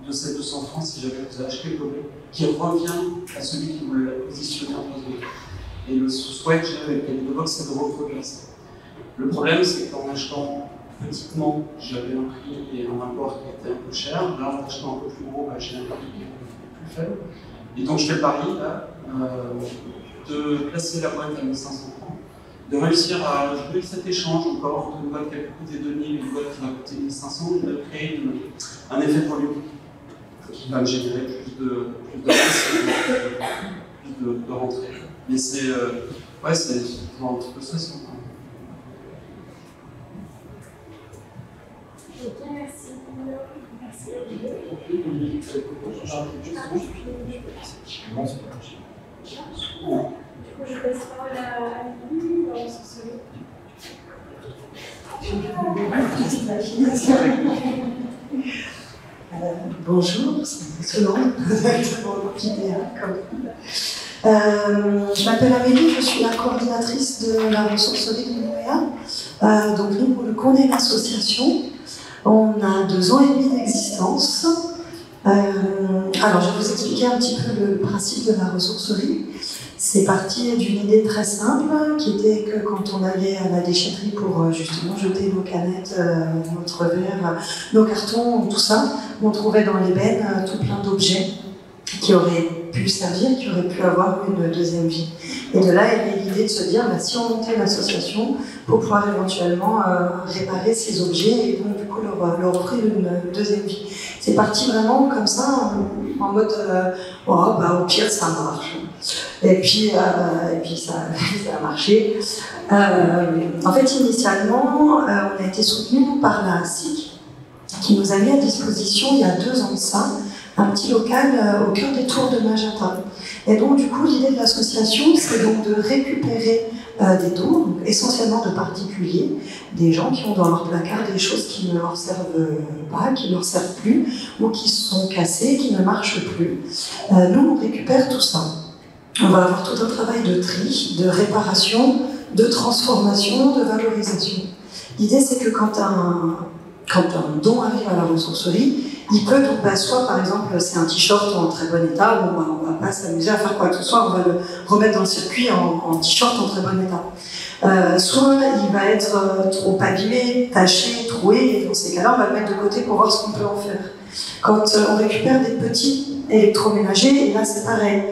de ces 200 francs, si jamais vous avez acheté le gobelet, qui revient à celui qui vous l'a positionné en face de vous. Et le souhait que j'ai avec Kaleidobox, c'est de reproduire ça. Le problème, c'est qu'en achetant petitement, j'avais un prix et un import qui était un peu cher. Là, en achetant un peu plus gros, j'ai un prix qui est plus faible. Et donc, je fais le pari, là, de placer la boîte à 1500 francs, de réussir à jouer cet échange encore entre une boîte qui a coûté 2000 et une boîte qui va coûter 1500, et de créer un effet de volume qui va me générer plus de masse et plus de rentrée. Mais c'est toujours un petit peu stressant. Ok, merci. Merci. Du coup, je passe la parole à Lily dans ce solo. Bonjour, c'est Solon, je m'appelle Amélie, je suis la coordinatrice de la ressourcerie de Nouméa. Donc nous connaissons l'association. On a 2 ans et demi d'existence. Alors, je vais vous expliquer un petit peu le principe de la ressourcerie. C'est parti d'une idée très simple, qui était que quand on allait à la déchetterie pour justement jeter nos canettes, notre verre, nos cartons, tout ça, on trouvait dans les bennes tout plein d'objets qui auraient pu servir, qui auraient pu avoir une deuxième vie. Et de là est née l'idée de se dire, si on montait une association pour pouvoir éventuellement réparer ces objets et donc du coup leur offrir une deuxième vie. C'est parti vraiment comme ça, en mode au pire ça marche. Et puis ça a marché. En fait, initialement, on a été soutenu par la SIC qui nous a mis à disposition il y a 2 ans de ça un petit local au cœur des tours de Magenta. Et donc, du coup, l'idée de l'association, c'est donc de récupérer des dons, essentiellement de particuliers, des gens qui ont dans leur placard des choses qui ne leur servent pas, qui ne leur servent plus, ou qui sont cassées, qui ne marchent plus. Nous, on récupère tout ça. On va avoir tout un travail de tri, de réparation, de transformation, de valorisation. L'idée, c'est que quand un don arrive à la ressourcerie, il peut donc, soit par exemple, c'est un t-shirt en très bon état, on va pas s'amuser à faire quoi que ce soit, on va le remettre dans le circuit en t-shirt en très bon état. Soit il va être trop abîmé, taché, troué, et dans ces cas-là, on va le mettre de côté pour voir ce qu'on peut en faire. Quand on récupère des petits électroménagers, et là c'est pareil.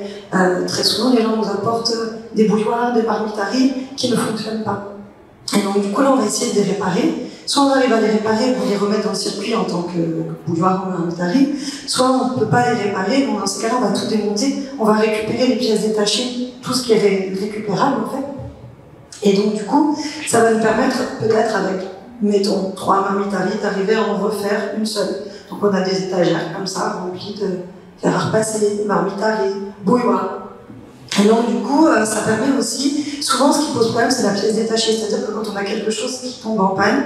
Très souvent, les gens nous apportent des bouilloires, des marmites à riz qui ne fonctionnent pas. Et donc, du coup, là, on va essayer de les réparer. Soit on arrive à les réparer pour les remettre dans le circuit en tant que bouilloire ou marmite à riz, soit on ne peut pas les réparer. Donc, dans ce cas-là, on va tout démonter. On va récupérer les pièces détachées, tout ce qui est récupérable, en fait. Et donc, du coup, ça va nous permettre, peut-être avec, mettons, 3 marmites à riz, d'arriver à en refaire une seule. Donc, on a des étagères comme ça, remplies de fer à repasser, marmites à riz, bouilloire. Et donc, du coup, ça permet aussi, souvent ce qui pose problème, c'est la pièce détachée. C'est-à-dire que quand on a quelque chose qui tombe en panne,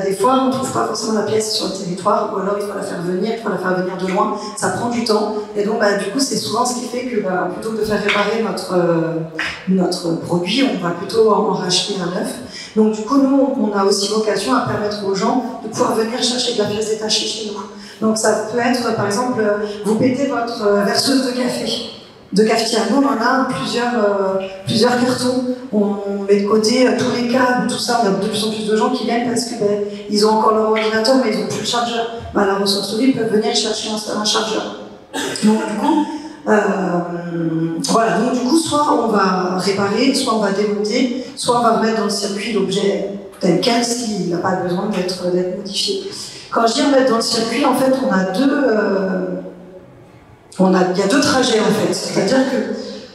des fois, on ne trouve pas forcément la pièce sur le territoire, ou alors il faut la faire venir, de loin, ça prend du temps. Et donc, du coup, c'est souvent ce qui fait que, plutôt que de faire réparer notre produit, on va plutôt en racheter un neuf. Donc, du coup, nous, on a aussi vocation à permettre aux gens de pouvoir venir chercher de la pièce détachée chez nous. Donc, ça peut être, par exemple, vous pétez votre verseuse de café. De cafetière. Nous, on en a plusieurs cartons. On met de côté tous les câbles, tout ça. On a de plus en plus de gens qui viennent parce que ils ont encore leur ordinateur, mais ils n'ont plus le chargeur. La ressourcerie peut venir chercher un chargeur. Donc, du coup, Voilà, donc du coup, soit on va réparer, soit on va démonter, soit on va remettre dans le circuit l'objet tel quel s'il n'a pas besoin d'être modifié. Quand je dis remettre dans le circuit, en fait, il y a deux trajets, en fait. C'est-à-dire que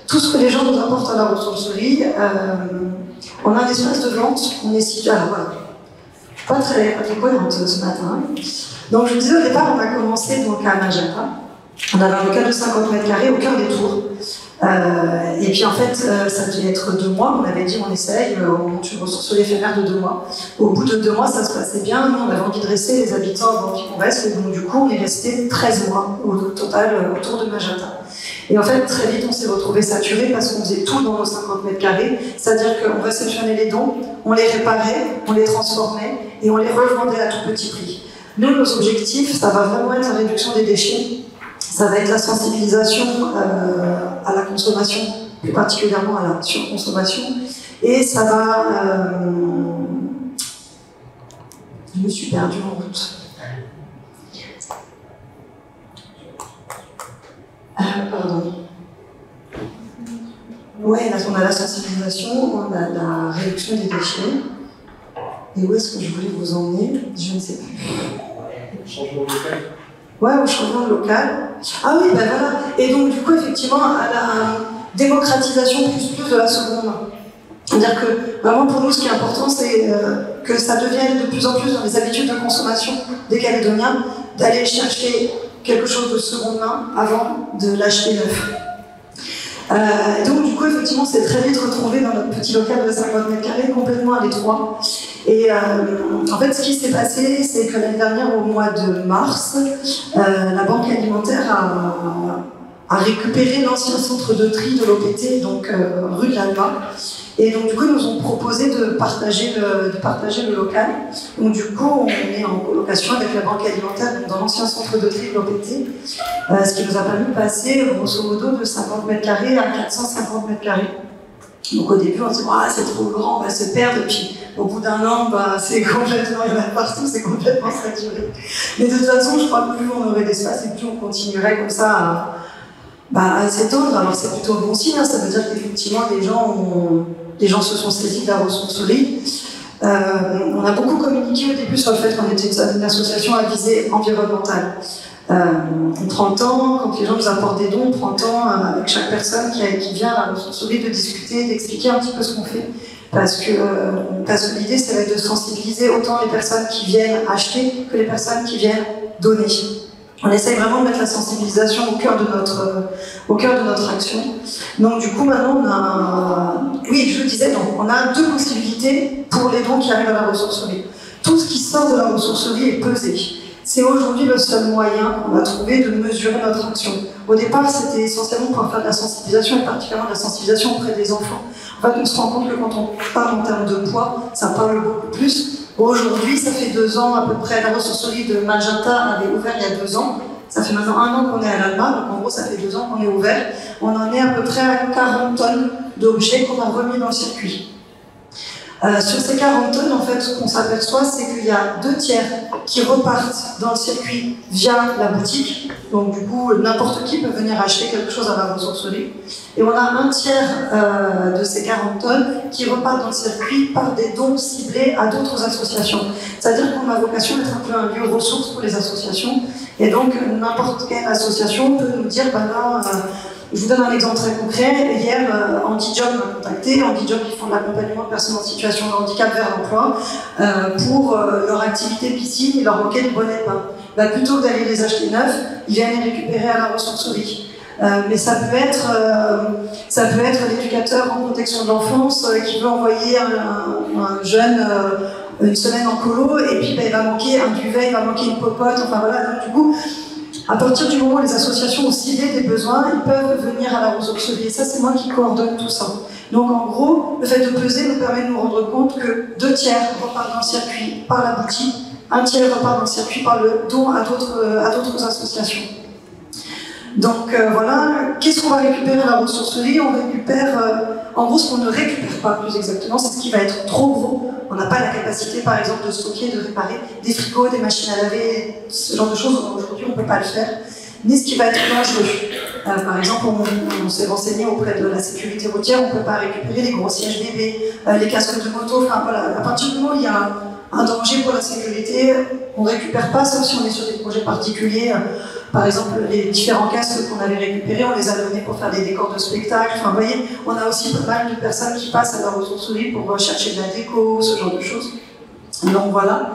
tout ce que les gens nous apportent à la ressourcerie, on a un espace de vente, on est situé. Alors voilà, je suis pas très cohérente ce matin. Donc je vous disais au départ, on a commencé donc à Magenta. On avait un local de 50 mètres carrés au cœur des tours. Et puis en fait, ça devait être 2 mois. On avait dit on essaye, on monte une ressourcerie éphémère de 2 mois. Au bout de 2 mois, ça se passait bien. Nous, on avait envie de rester les habitants avant qu'on reste. Et donc du coup, on est resté 13 mois au total autour de Magenta. Et en fait, très vite, on s'est retrouvé saturé parce qu'on faisait tout dans nos 50 mètres carrés. C'est-à-dire qu'on réceptionnait les dons, on les réparait, on les transformait et on les revendait à tout petit prix. Nous, nos objectifs, ça va vraiment être la réduction des déchets. Ça va être la sensibilisation à la consommation, plus particulièrement à la surconsommation. Et ça va... Je me suis perdue en route. Pardon. Ouais, là, on a la sensibilisation, on a la réduction des déchets. Et où est-ce que je voulais vous emmener? Je ne sais plus. Changement local. Ouais, au changement local. Ah oui, ben voilà. Et donc, du coup, effectivement, à la démocratisation plus de la seconde main. C'est-à-dire que, vraiment, pour nous, ce qui est important, c'est que ça devienne de plus en plus dans les habitudes de consommation des Calédoniens, d'aller chercher quelque chose de seconde main avant de l'acheter neuf. Donc, du coup, effectivement, c'est très vite retrouvé dans notre petit local de 50 mètres carrés, complètement à l'étroit. Et en fait, ce qui s'est passé, c'est que l'année dernière, au mois de mars, la Banque alimentaire a récupéré l'ancien centre de tri de l'OPT, donc rue de l'Alma. Et donc, du coup, ils nous ont proposé de partager le local. Donc, du coup, on est en colocation avec la Banque alimentaire dans l'ancien centre de tri de l'OPT, ce qui nous a permis de passer, grosso modo, de 50 mètres carrés à 450 mètres carrés. Donc, au début, on se dit, ah, c'est trop grand, on va se perdre. Et puis, au bout d'un an, c'est complètement, il y en a partout, c'est complètement saturé. Mais de toute façon, je crois que plus on aurait d'espace et plus on continuerait comme ça à s'étendre. Alors, c'est plutôt bon signe, hein, ça veut dire qu'effectivement, les gens se sont saisis de la ressourcerie. On a beaucoup communiqué au début sur le fait qu'on était une association à visée environnementale. On prend le temps, quand les gens nous apportent des dons, on prend le temps avec chaque personne qui vient à la ressourcerie de discuter, d'expliquer un petit peu ce qu'on fait. Parce que l'idée, c'est de sensibiliser autant les personnes qui viennent acheter que les personnes qui viennent donner. On essaye vraiment de mettre la sensibilisation au cœur de notre action. Donc du coup, maintenant, oui, je le disais, donc, on a 2 possibilités pour les dons qui arrivent à la ressourcerie. Tout ce qui sort de la ressourcerie est pesé. C'est aujourd'hui le seul moyen qu'on a trouvé de mesurer notre action. Au départ, c'était essentiellement pour faire de la sensibilisation, et particulièrement de la sensibilisation auprès des enfants. En fait, on se rend compte que quand on parle en termes de poids, ça parle beaucoup plus. Aujourd'hui, ça fait 2 ans à peu près, la ressourcerie de Magenta avait ouvert il y a 2 ans. Ça fait maintenant 1 an qu'on est à l'Alma, donc en gros, ça fait 2 ans qu'on est ouvert. On en est à peu près à 40 tonnes d'objets qu'on a remis dans le circuit. Sur ces 40 tonnes, en fait, ce qu'on s'aperçoit, c'est qu'il y a 2 tiers qui repartent dans le circuit via la boutique. Donc, du coup, n'importe qui peut venir acheter quelque chose à la ressourcerie. Et on a 1 tiers de ces 40 tonnes qui repartent dans le circuit par des dons ciblés à d'autres associations. C'est-à-dire qu'on a vocation à être un peu un lieu ressource pour les associations. Et donc, n'importe quelle association peut nous dire, je vous donne un exemple très concret. Hier, Antijob m'a contacté. Antijob, qui font de l'accompagnement de personnes en situation de handicap vers l'emploi pour leur activité piscine. Il leur manquait du bonnet de bain. Plutôt que d'aller les acheter neufs, ils viennent les récupérer à la ressourcerie. Mais ça peut être l'éducateur en protection de l'enfance qui veut envoyer un jeune une semaine en colo, et puis il va manquer un duvet, il va manquer une popote, enfin voilà. Donc, du coup, à partir du moment où les associations ont ciblé des besoins, ils peuvent venir à la ressourcerie. Et ça, c'est moi qui coordonne tout ça. Donc en gros, le fait de peser nous permet de nous rendre compte que 2 tiers repartent dans le circuit par la boutique, 1 tiers repart dans le circuit par le don à d'autres associations. Donc voilà, qu'est-ce qu'on va récupérer à la ressourcerie? On récupère, en gros, ce qu'on ne récupère pas plus exactement, c'est ce qui va être trop gros. On n'a pas la capacité, par exemple, de stocker, de réparer des frigos, des machines à laver, ce genre de choses. Aujourd'hui, on ne peut pas le faire. Mais ce qui va être dangereux. Par exemple, on s'est renseigné auprès de la sécurité routière, on ne peut pas récupérer les gros sièges bébés, les casques de moto, enfin voilà, à partir du moment où il y a un danger pour la sécurité, on ne récupère pas, sauf si on est sur des projets particuliers. Par exemple, les différents casques qu'on avait récupérés, on les a donnés pour faire des décors de spectacle. Enfin, vous voyez, on a aussi pas mal de personnes qui passent à la ressourcerie pour chercher de la déco, ce genre de choses. Donc voilà.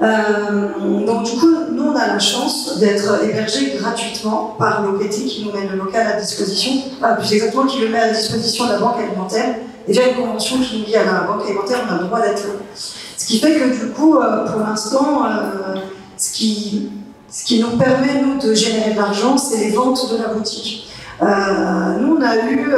Donc du coup, nous on a la chance d'être hébergés gratuitement par l'OPT qui nous met le local à disposition, enfin plus exactement qui le met à la disposition de la banque alimentaire. Déjà une convention qui nous lie à la banque alimentaire, on a le droit d'être là. Ce qui fait que du coup, pour l'instant, ce qui nous permet nous de générer de l'argent, c'est les ventes de la boutique. Nous on a eu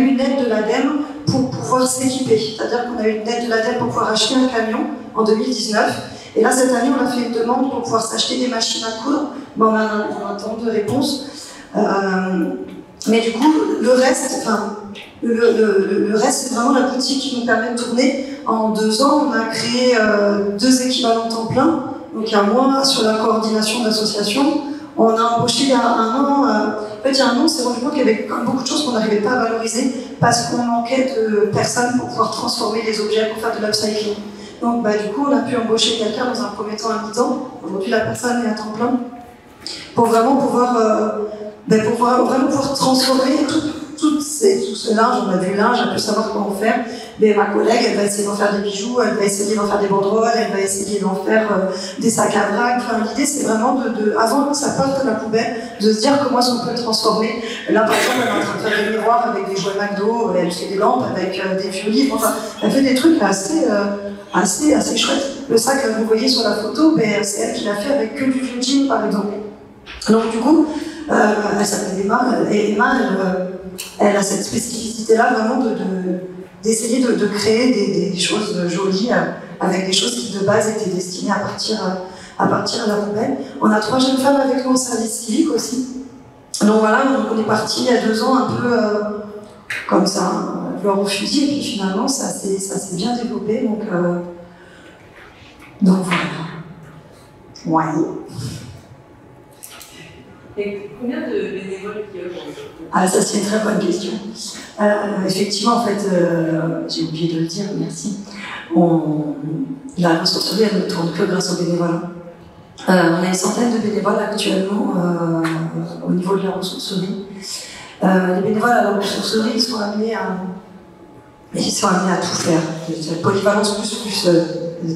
une aide de l'ADEME pour pouvoir s'équiper, c'est-à-dire qu'on a eu une aide de l'ADEME pour pouvoir acheter un camion en 2019. Et là, cette année, on a fait une demande pour pouvoir s'acheter des machines à coudre. Bon, on a un temps de réponse. Mais du coup, le reste, c'est vraiment la boutique qui nous permet de tourner. En 2 ans, on a créé 2 équivalents temps plein. Donc, il y a moi sur la coordination d'association. On a embauché il y a 1 an. En fait, il y a 1 an, on s'est rendu compte qu'il y avait quand même beaucoup de choses qu'on n'arrivait pas à valoriser parce qu'on manquait de personnes pour pouvoir transformer les objets, pour faire de l'upcycling. Donc, du coup, on a pu embaucher quelqu'un dans un premier temps à mi-temps. Aujourd'hui, la personne est à temps plein pour vraiment pouvoir, transformer tout ce linge. On a du linge, on peut savoir comment faire. Mais ma collègue, elle va essayer d'en faire des bijoux, elle va essayer d'en faire des banderoles, elle va essayer d'en faire des sacs à vrac. Enfin, l'idée, c'est vraiment avant que ça parte de la poubelle, de se dire comment est-ce qu'on peut le transformer. Là, par exemple, elle est en train de faire des miroirs avec des jouets McDo, elle fait des lampes avec des vieux livres. Enfin, elle fait des trucs assez chouettes. Le sac que vous voyez sur la photo, c'est elle qui l'a fait avec que du vieux jean, par exemple. Donc, du coup, elle s'appelle Emma, et Emma, elle a cette spécificité-là vraiment d'essayer de créer des choses jolies avec des choses qui de base étaient destinées à partir de la poubelle. On a 3 jeunes femmes avec nous au service civique aussi. Donc voilà, on est parti il y a 2 ans un peu comme ça, fleur au fusil, et puis finalement ça s'est bien développé. Donc voilà. Ouais. Et combien de bénévoles il y a aujourd'hui ? Ah, ça c'est une très bonne question. Effectivement, en fait, j'ai oublié de le dire, merci. La ressourcerie, elle ne tourne que grâce aux bénévoles. On a une centaine de bénévoles actuellement au niveau de la ressourcerie. Les bénévoles à la ressourcerie, ils sont amenés à tout faire. Polyvalence plus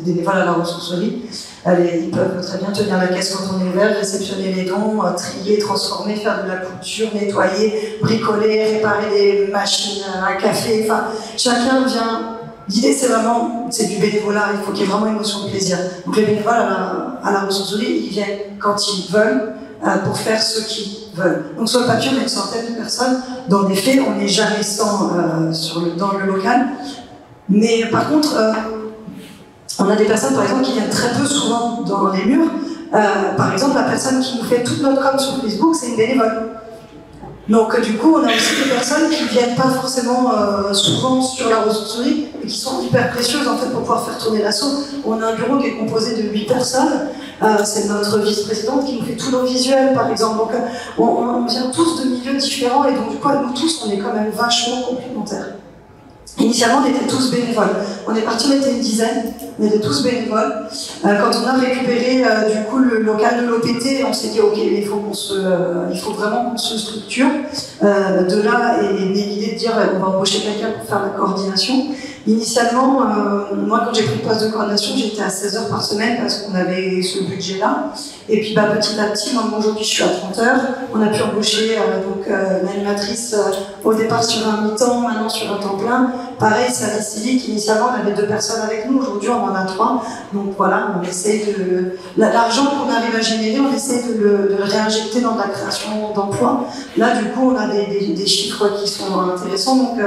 bénévoles à la ressourcerie. Ils peuvent très bien tenir la caisse quand on est ouvert, réceptionner les dons, trier, transformer, faire de la couture, nettoyer, bricoler, réparer des machines à café. Enfin, chacun vient. L'idée, c'est du bénévolat. Il faut qu'il y ait vraiment une notion de plaisir. Donc les bénévoles à la ressourcerie, ils viennent quand ils veulent pour faire ce qu'ils veulent. Donc sur le papier, on a une centaine de personnes. Dans les faits, on n'est jamais 100 dans le local. Mais par contre, on a des personnes, par exemple, qui viennent très peu souvent dans les murs. Par exemple, la personne qui nous fait toute notre com sur Facebook, c'est une bénévole. Donc, du coup, on a aussi des personnes qui ne viennent pas forcément souvent sur la ressourcerie et qui sont hyper précieuses en fait, pour pouvoir faire tourner l'asso. On a un bureau qui est composé de 8 personnes. C'est notre vice-présidente qui nous fait tous nos visuels, par exemple. Donc, on vient tous de milieux différents et donc, du coup, nous tous, on est quand même vachement complémentaires. Initialement, on était tous bénévoles. On est parti, on était une dizaine, on était tous bénévoles. Quand on a récupéré du coup le local de l'OPT, on s'est dit ok, il faut vraiment qu'on se structure. De là est née l'idée de dire on va embaucher quelqu'un pour faire la coordination. Initialement, moi quand j'ai pris le poste de coordination, j'étais à 16 heures par semaine parce qu'on avait ce budget-là. Et puis petit à petit, moi aujourd'hui je suis à 30 heures. On a pu embaucher l'animatrice au départ sur un mi-temps, maintenant sur un temps plein. Pareil, service civique, initialement on avait 2 personnes avec nous, aujourd'hui on en a 3. Donc voilà, on essaie l'argent qu'on arrive à générer, on essaie de le réinjecter dans de la création d'emplois. Là du coup on a des chiffres qui sont intéressants, donc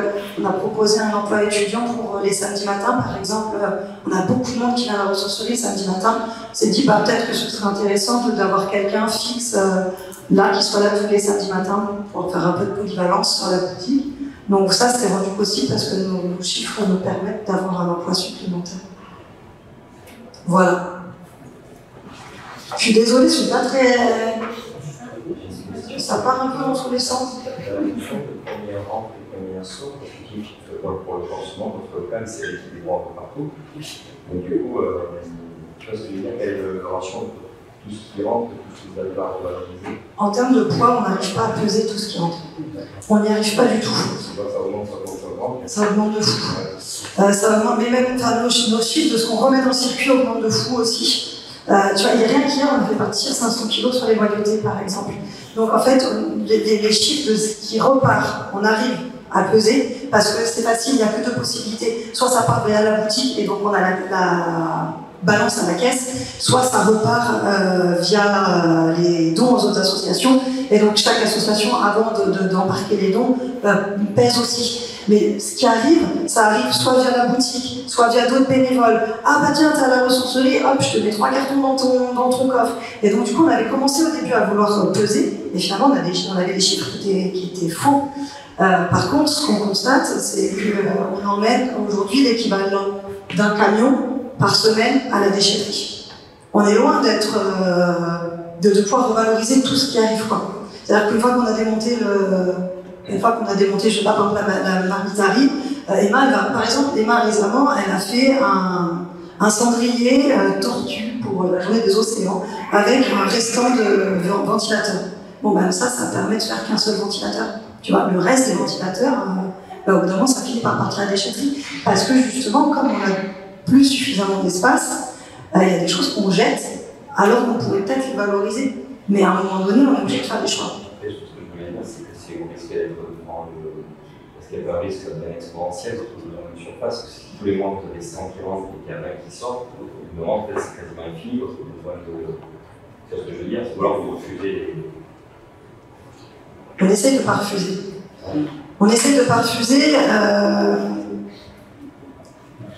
on a proposé un emploi étudiant pour les samedis matins par exemple. On a beaucoup de monde qui vient à la ressourcerie samedi matin. On s'est dit peut-être que ce serait intéressant d'avoir quelqu'un fixe là, qui soit là tous les samedis matins pour faire un peu de polyvalence sur la boutique. Donc ça, c'est rendu possible parce que nos chiffres nous permettent d'avoir un emploi supplémentaire. Voilà. Je suis désolée, je suis pas très... ça part un peu dans tous les sens. La notion de première rampe et première saut, qui pour le pansement, votre local, c'est l'équilibre un peu partout. Donc du coup, tu vois ce que je veux dire, quelle est le ratio de tout ce qui rentre, de tout ce que vous arrivez à revaloriser? En termes de poids, on n'arrive pas à peser tout ce qui rentre. On n'y arrive pas du tout. Ça augmente, ça augmente. Ça augmente de fou. Ça augmente, mais même nos chiffres de ce qu'on remet dans le circuit augmentent de fou aussi. Tu vois, il n'y a rien qu'hier, on a fait partir 500 kg sur les loyautés, par exemple. Donc en fait, les chiffres de ce qui repart, on arrive à peser, parce que c'est facile, il n'y a que deux possibilités. Soit ça part vers la boutique, et donc on a la balance à la caisse, soit ça repart via les dons aux autres associations, et donc chaque association, avant d'embarquer les dons, pèse aussi. Mais ce qui arrive, ça arrive soit via la boutique, soit via d'autres bénévoles. Ah bah tiens, t'as la ressourcerie, hop, je te mets 3 cartons dans ton coffre. Et donc du coup, on avait commencé au début à vouloir peser, et finalement, on avait des chiffres qui étaient faux. Par contre, ce qu'on constate, c'est qu'on emmène aujourd'hui l'équivalent d'un camion par semaine à la déchetterie. On est loin d'être, de pouvoir revaloriser tout ce qui arrive, quoi. C'est-à-dire qu'une fois qu'on a démonté je sais pas, par exemple, la marmitari, Emma, par exemple, récemment, elle a fait un cendrier tortue pour la journée des océans, avec un restant de ventilateur. Bon, ben ça permet de faire qu'un seul ventilateur. Tu vois, le reste des ventilateurs, au bout d'un moment, ça finit par partir à la déchetterie. Parce que justement, comme on n'a plus suffisamment d'espace, il y a des choses qu'on jette, alors qu'on pourrait peut-être les valoriser. Mais à un moment donné, on est obligé de faire des choix. Ce que je voulais dire, c'est que si vous risquez d'être parce qu'il y a un risque bien exponentiel, surtout dans une surface, que si tous les mois vous avez 100 qui rentrent et qu'il y en a qui sortent, au moment en fait, c'est quasiment infini votre besoin de. C'est ce que je veux dire, ou alors vous refusez. On essaie de ne pas refuser. On essaie de ne pas refuser.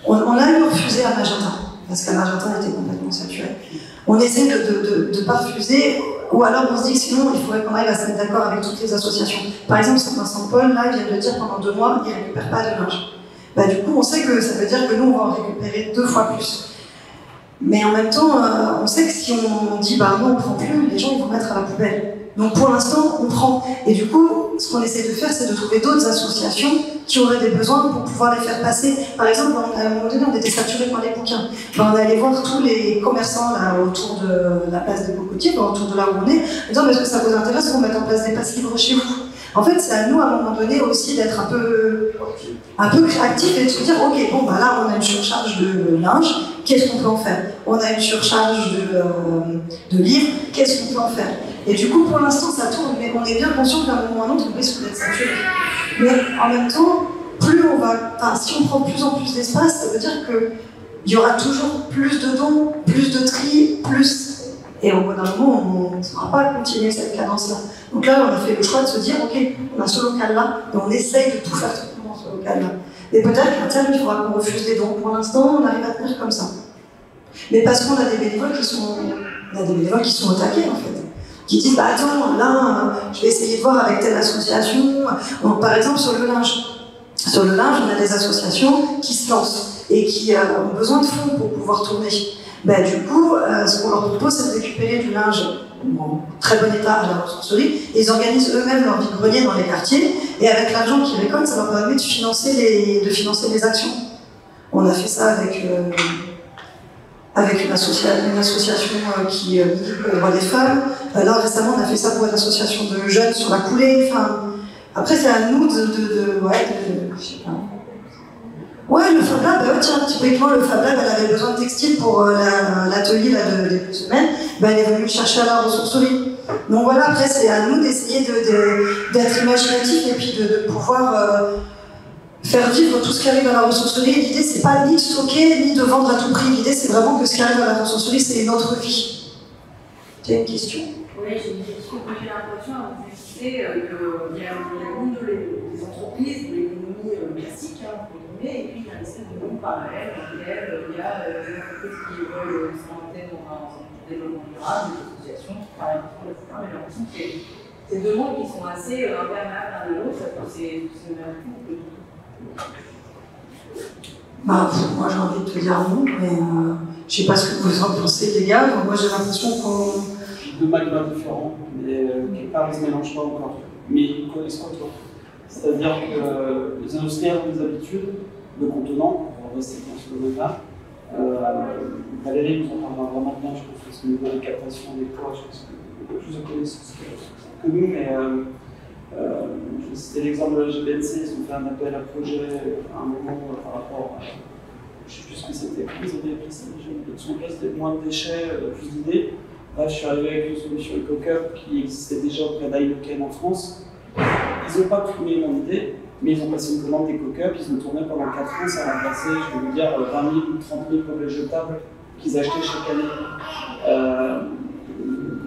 On a eu refusé à Magenta, parce qu'à Magenta, on était complètement saturé. On essaie de ne pas refuser, ou alors on se dit que sinon, il faudrait qu'on arrive à se mettre d'accord avec toutes les associations. Par exemple, Saint-Vincent-Paul, là, vient de dire pendant 2 mois, ils ne récupèrent pas de linge. Bah, du coup, on sait que ça veut dire que nous, on va en récupérer 2 fois plus. Mais en même temps, on sait que si on dit bah non, on ne prend plus, les gens ils vont mettre à la poubelle. Donc pour l'instant, on prend. Et du coup, ce qu'on essaie de faire, c'est de trouver d'autres associations qui auraient des besoins pour pouvoir les faire passer. Par exemple, à un moment donné, on était saturés par les bouquins. On est allé voir tous les commerçants là, autour de la place des Cocotiers, autour de là où on est, en disant est-ce que ça vous intéresse qu'on mette en place des passes libres chez vous? En fait, c'est à nous, à un moment donné, aussi d'être un peu actifs et de se dire ok, bon, bah là, on a une surcharge de linge, qu'est-ce qu'on peut en faire? On a une surcharge de livres, qu'est-ce qu'on peut en faire? Et du coup, pour l'instant, ça tourne, mais on est bien conscient qu'à un moment ou à un autre, on risque d'être saturé. Mais en même temps, si on prend de plus en plus d'espace, ça veut dire qu'il y aura toujours plus de dons, plus de tri, plus. Et au bout d'un moment, on ne pourra pas continuer cette cadence-là. Donc là, on a fait le choix de se dire, ok, on a ce local-là, et on essaye de tout faire dans ce local-là. Et peut-être qu'à terme, il faudra qu'on refuse des dons. Pour l'instant, on arrive à tenir comme ça. Mais parce qu'on a des bénévoles qui sont au taquet, en fait. Qui disent, bah attends, là, je vais essayer de voir avec telle association. Donc, par exemple, sur le linge. Sur le linge, on a des associations qui se lancent et qui ont besoin de fonds pour pouvoir tourner. Ben, du coup, ce qu'on leur propose, c'est de récupérer du linge en très bon état à la ressourcerie. Et ils organisent eux-mêmes leur vide-grenier dans les quartiers. Et avec l'argent qu'ils récoltent, ça leur permet de financer les actions. On a fait ça avec une association qui milite pour les droits des femmes. Là, récemment, on a fait ça pour une association de jeunes sur la coulée. Enfin, après, c'est à nous je sais pas. Ouais, le Fab Lab, tiens, typiquement, le Fab Lab, elle avait besoin de textiles pour l'atelier de début de semaine. Elle est venue le chercher à la ressourcerie. Donc voilà, après, c'est à nous d'essayer d'être imaginatifs et puis de pouvoir faire vivre tout ce qui arrive à la ressourcerie. L'idée, c'est pas ni de stocker, ni de vendre à tout prix. L'idée, c'est vraiment que ce qui arrive à la ressourcerie, c'est notre vie. Tu as une question? Oui, j'ai une question. J'ai l'impression, à vous expliquer, qu'il y a le monde des entreprises, de l'économie classique, et puis il y a une espèce de monde parallèle dans lequel il y a des entreprises qui veulent s'implanter dans un développement durable, des associations qui travaillent ensemble, etc. Mais j'ai l'impression que c'est 2 mondes qui sont assez imperméables l'un à l'autre, parce que c'est même tout. Bah, moi j'ai envie de te dire non, mais je sais pas ce que vous en pensez les gars. Moi j'ai l'impression deux magmas différents, mais quelque part ils ne se mélangent pas encore. Mais ils connaissent pas toi. C'est-à-dire que les industriels ont des habitudes de contenants, on va rester dans ce domaine-là. Valérie nous en parlera vraiment bien, je pense, parce que au niveau de la captation des poids, je pense que plus de connaissances que nous, mais je vais citer l'exemple de la GBNC, ils ont fait un appel à projet à un moment par rapport à, je ne sais plus ce que c'était, ils avaient appelé ça déjà, son place, moins de déchets, plus d'idées. Là, je suis arrivé avec une solution EcoCup qui existait déjà auprès d'Heineken en France. Ils n'ont pas tourné mon idée, mais ils ont passé une commande d'EcoCup, ils ont tourné pendant 4 ans, ça a remplacé, je vais vous dire, 20 000 ou 30 000 objets jetables qu'ils achetaient chaque année.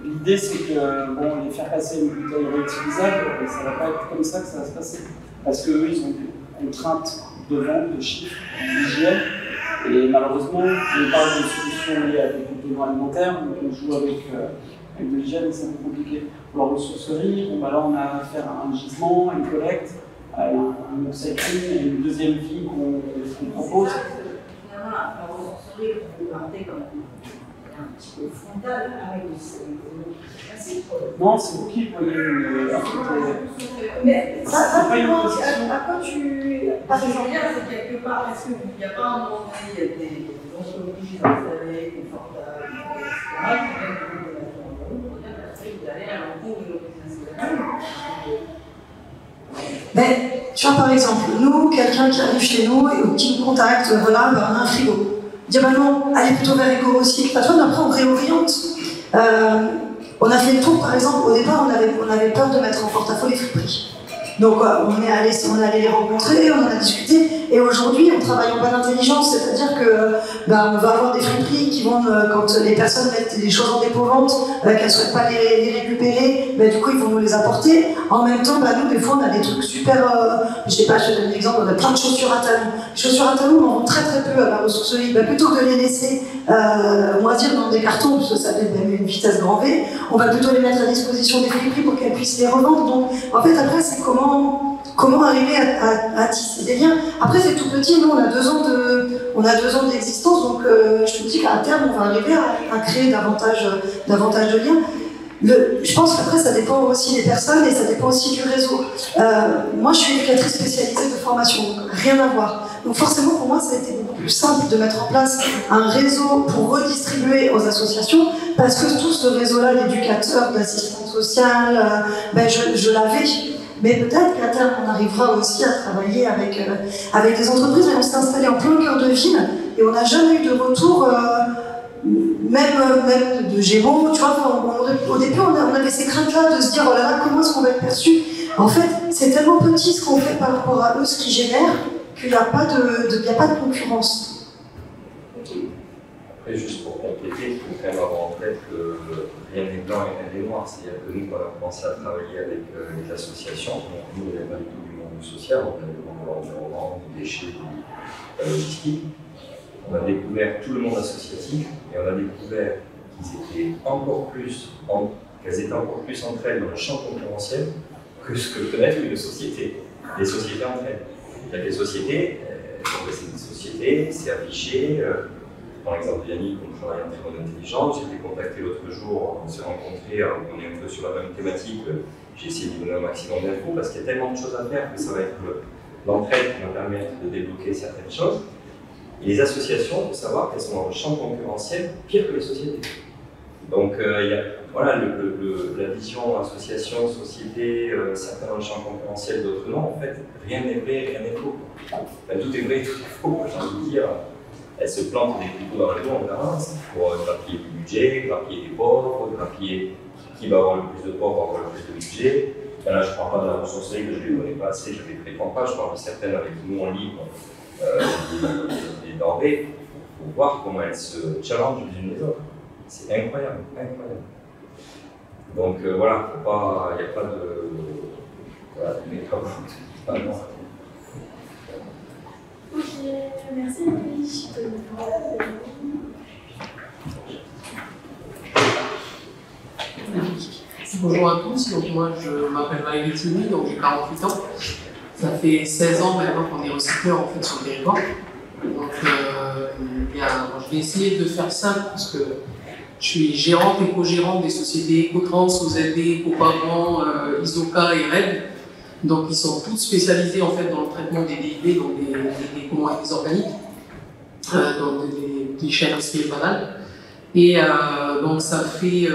L'idée, c'est que bon, les faire passer une bouteille réutilisable, ça ne va pas être comme ça que ça va se passer. Parce qu'eux, ils ont des contraintes de vente, de chiffres, d'hygiène. Et malheureusement, je parle d'une solution liée à des compléments alimentaires, donc on joue avec de l'hygiène et c'est un peu compliqué. Pour la ressourcerie, bon, bah là, on a affaire à un gisement, à une collecte, à un upcycling et une deuxième vie qu'on propose. Finalement, la ressourcerie, on peut garder comme un petit peu frontal avec le Non, c'est vous qui voyez une. Mais ça pas une dépend. position. À quoi tu. Parce que j'en viens, c'est quelque part. Est-ce qu'il n'y a pas un moment donné, il y a des entreprises installées, confortables, etc., qui viennent de vous allez à l'encontre de l'organisation. Mais, tu vois, par exemple, nous, quelqu'un qui arrive chez nous et qui nous contacte, voilà, ben, on a un frigo. Dire, bah non, allez plutôt vers Eco-Recycle. Enfin, tu vois, après, on réoriente. On a fait le tour, par exemple, au départ, on avait peur de mettre en porte-à-faux les friperies. Donc, on est allé les rencontrer, on en a discuté, et aujourd'hui, on travaille en bonne intelligence, c'est-à-dire que on va avoir des friperies qui vont, quand les personnes mettent des choses en dépôt-vente, qu'elles ne souhaitent pas les récupérer, du coup, ils vont nous les apporter. En même temps, nous, des fois, on a des trucs super, je sais pas, je te donne un exemple, on a plein de chaussures à talons. Les chaussures à talons, on en vend très très peu à la ressourcerie. Plutôt que de les laisser moisir dans des cartons, parce que ça fait une vitesse grand V, on va plutôt les mettre à disposition des friperies pour qu'elles puissent les revendre. Donc, en fait, après, c'est comment arriver à tisser des liens. Après, c'est tout petit, nous, on a 2 ans d'existence, donc je te dis qu'à terme, on va arriver à créer davantage de liens. Je pense qu'après, ça dépend aussi des personnes et ça dépend aussi du réseau. Moi, je suis éducatrice spécialisée de formation, donc rien à voir. Donc forcément, pour moi, ça a été beaucoup plus simple de mettre en place un réseau pour redistribuer aux associations, parce que tout ce réseau-là d'éducateurs, d'assistantes sociales, je l'avais. Mais peut-être qu'à terme, on arrivera aussi à travailler avec des entreprises, mais on s'est installé en plein cœur de ville et on n'a jamais eu de retour, même de Gémeaux. Tu vois, au début, on avait ces craintes-là de se dire, oh là là, comment est-ce qu'on va être perçu? En fait, c'est tellement petit ce qu'on fait par rapport à eux, ce qui génère, qu'il n'y a pas de concurrence. Après, juste pour compléter, il faut quand même avoir en tête que rien n'est blanc et rien n'est noir. C'est-à-dire que nous, quand on a commencé à travailler avec les associations, donc nous, on n'avait pas du tout du monde social, on avait le monde de l'environnement, des déchets, de la logistique. On a découvert tout le monde associatif et on a découvert qu'elles étaient encore plus entre elles dans le champ concurrentiel que ce que peut être une société. Les sociétés entre elles. C'est-à-dire que les sociétés, c'est des sociétés, c'est affiché. Dans l'exemple de Yannick, on travaille en très bonne intelligence. J'ai été contacté l'autre jour, on s'est rencontrés, on est un peu sur la même thématique. J'ai essayé de donner un maximum d'infos parce qu'il y a tellement de choses à faire que ça va être l'entraide qui va permettre de débloquer certaines choses. Et les associations, il faut savoir qu'elles sont dans le champ concurrentiel pire que les sociétés. Donc il y a la vision association, société, certains dans le champ concurrentiel, d'autres non. En fait, rien n'est vrai, rien n'est faux. Enfin, tout est vrai, tout est faux, j'ai envie de dire. Elles se plantent des couteaux dans le dos en permanence pour grappiller du budget, grappiller des pauvres, grappiller qui va avoir le plus de pauvres, avoir le plus de budget. Là, je ne parle pas de la ressourcerie que je ne connais pas assez, je ne les fréquente pas, je parle de certaines avec qui nous on livre des denrées. Il faut voir comment elles se challengent les unes les autres. C'est incroyable, incroyable. Donc voilà, il n'y a pas de. Voilà, mais pas non. Ok, merci Louis. Bonjour à tous, donc moi je m'appelle Valérie Tini, donc j'ai 48 ans. Ça fait 16 ans maintenant qu'on est recycleur en fait sur le territoire. Donc je vais essayer de faire simple parce que Je suis gérante et co-gérante des sociétés Ecotrans, OZD, Copavant, Isoca et RED. Donc ils sont tous spécialisés en fait dans le traitement des DIB, donc des organiques, donc des déchets industriels banals. Et donc ça fait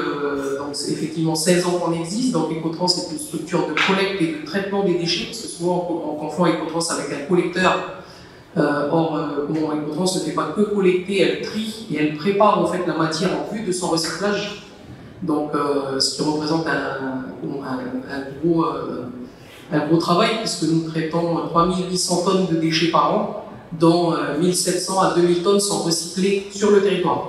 donc effectivement 16 ans qu'on existe. Donc Ecotrans est une structure de collecte et de traitement des déchets, parce que souvent on confond Ecotrans avec un collecteur. Or, Ecotrans ne fait pas que collecter, elle trie et elle prépare en fait la matière en vue de son recyclage. Donc, ce qui représente un gros travail, puisque nous traitons 3800 tonnes de déchets par an, dont 1700 à 2000 tonnes sont recyclées sur le territoire.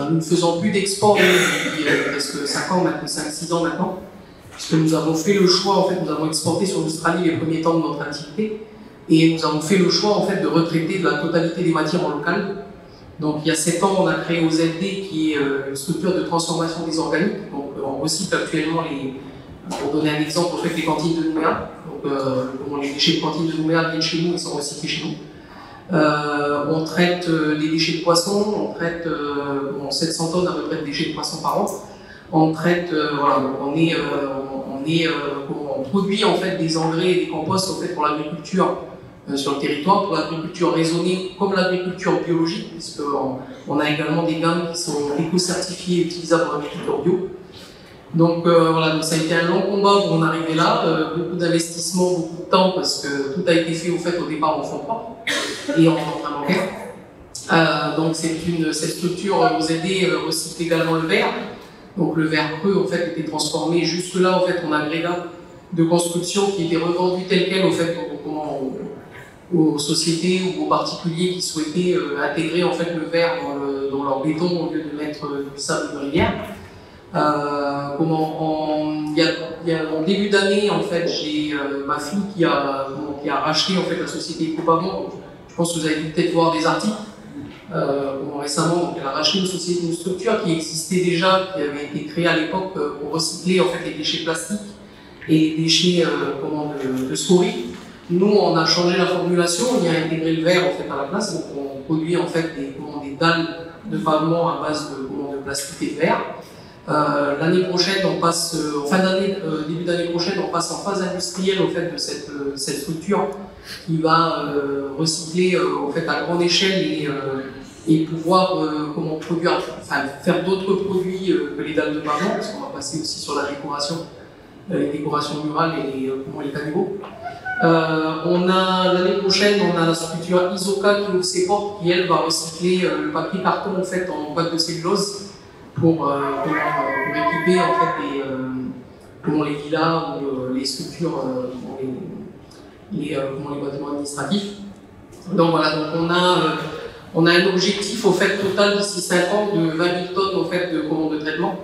Nous ne faisons plus d'export depuis presque 5-6 ans maintenant, puisque nous avons fait le choix, en fait, nous avons exporté sur l'Australie les premiers temps de notre activité, et nous avons fait le choix en fait, de retraiter de la totalité des matières en local. Donc il y a 7 ans, on a créé OZD, qui est une structure de transformation des organiques. Donc on recycle actuellement pour donner un exemple, en fait, les cantines de Nouméa. Donc les déchets de cantines de Nouméa viennent chez nous et sont recyclés chez nous. On traite des déchets de poissons, on traite 700 tonnes à peu près de déchets de poissons par an. On traite, voilà, donc on produit en fait des engrais et des composts en fait pour l'agriculture sur le territoire, pour l'agriculture raisonnée comme l'agriculture biologique, puisqu'on a également des gammes qui sont éco-certifiées et utilisables pour l'agriculture bio. Donc voilà, donc ça a été un long combat pour en arriver là, beaucoup d'investissements, beaucoup de temps, parce que tout a été fait au fait au départ en fonds propres et en emprunt bancaire. Donc cette structure OZD recycle également le verre. Donc le verre creux en fait était transformé jusque-là en fait en agrégat de construction qui était revendu tel quel en fait aux sociétés ou aux particuliers qui souhaitaient intégrer en fait le verre dans leur béton au lieu de mettre du sable de rivière. En début d'année en fait j'ai ma fille qui a racheté en fait la société Copavant. Je pense que vous avez dû peut-être voir des articles. Récemment, donc, elle a racheté une structure qui existait déjà, qui avait été créée à l'époque pour recycler en fait, les déchets plastiques et les déchets de scories. Nous, on a changé la formulation, on y a intégré le verre en fait, à la place, donc on produit en fait, des dalles de pavement à base de plastique et de verre. L'année prochaine, on passe, début d'année prochaine, on passe en phase industrielle en fait, de cette structure qui va recycler en fait, à grande échelle et pouvoir faire d'autres produits que les dalles de pavement, parce qu'on va passer aussi sur la décoration, les décorations murales et les caniveaux. L'année prochaine, on a la structure Isoca qui ouvre ses portes, qui elle va recycler le papier carton en fait en boîte de cellulose pour équiper en fait les villas ou les structures, les bâtiments administratifs. Donc voilà, donc on a un objectif au fait total d'ici 5 ans de 20 000 tonnes au fait de commandes de traitement,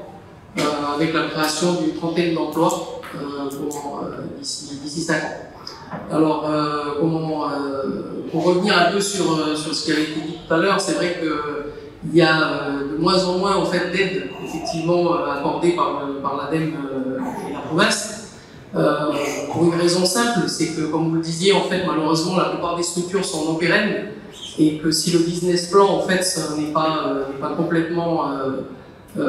avec la création d'une trentaine d'emplois d'ici 5 ans. Alors, pour revenir un peu sur ce qui avait été dit tout à l'heure, c'est vrai qu'il y a de moins en moins en fait, d'aides effectivement accordées par l'ADEME et la province. Pour une raison simple, c'est que, comme vous le disiez, en fait, malheureusement, la plupart des structures sont non pérennes et que si le business plan, en fait, n'est pas complètement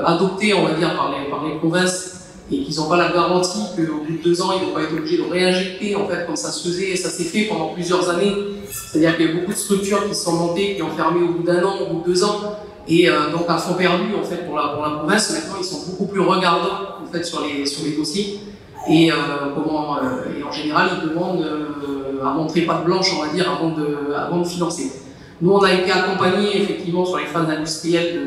adopté, on va dire, par les provinces et qu'ils n'ont pas la garantie qu'au bout de 2 ans, ils ne vont pas être obligés de réinjecter, en fait, comme ça se faisait et ça s'est fait pendant plusieurs années. C'est-à-dire qu'il y a beaucoup de structures qui sont montées, qui ont fermé au bout d'1 an, au bout de 2 ans. Et donc, à fond perdu, en fait, pour la province, maintenant, ils sont beaucoup plus regardants, en fait, sur les dossiers. Et en général, ils demandent à montrer patte blanche, on va dire, avant de financer. Nous, on a été accompagnés effectivement sur les phases industrielles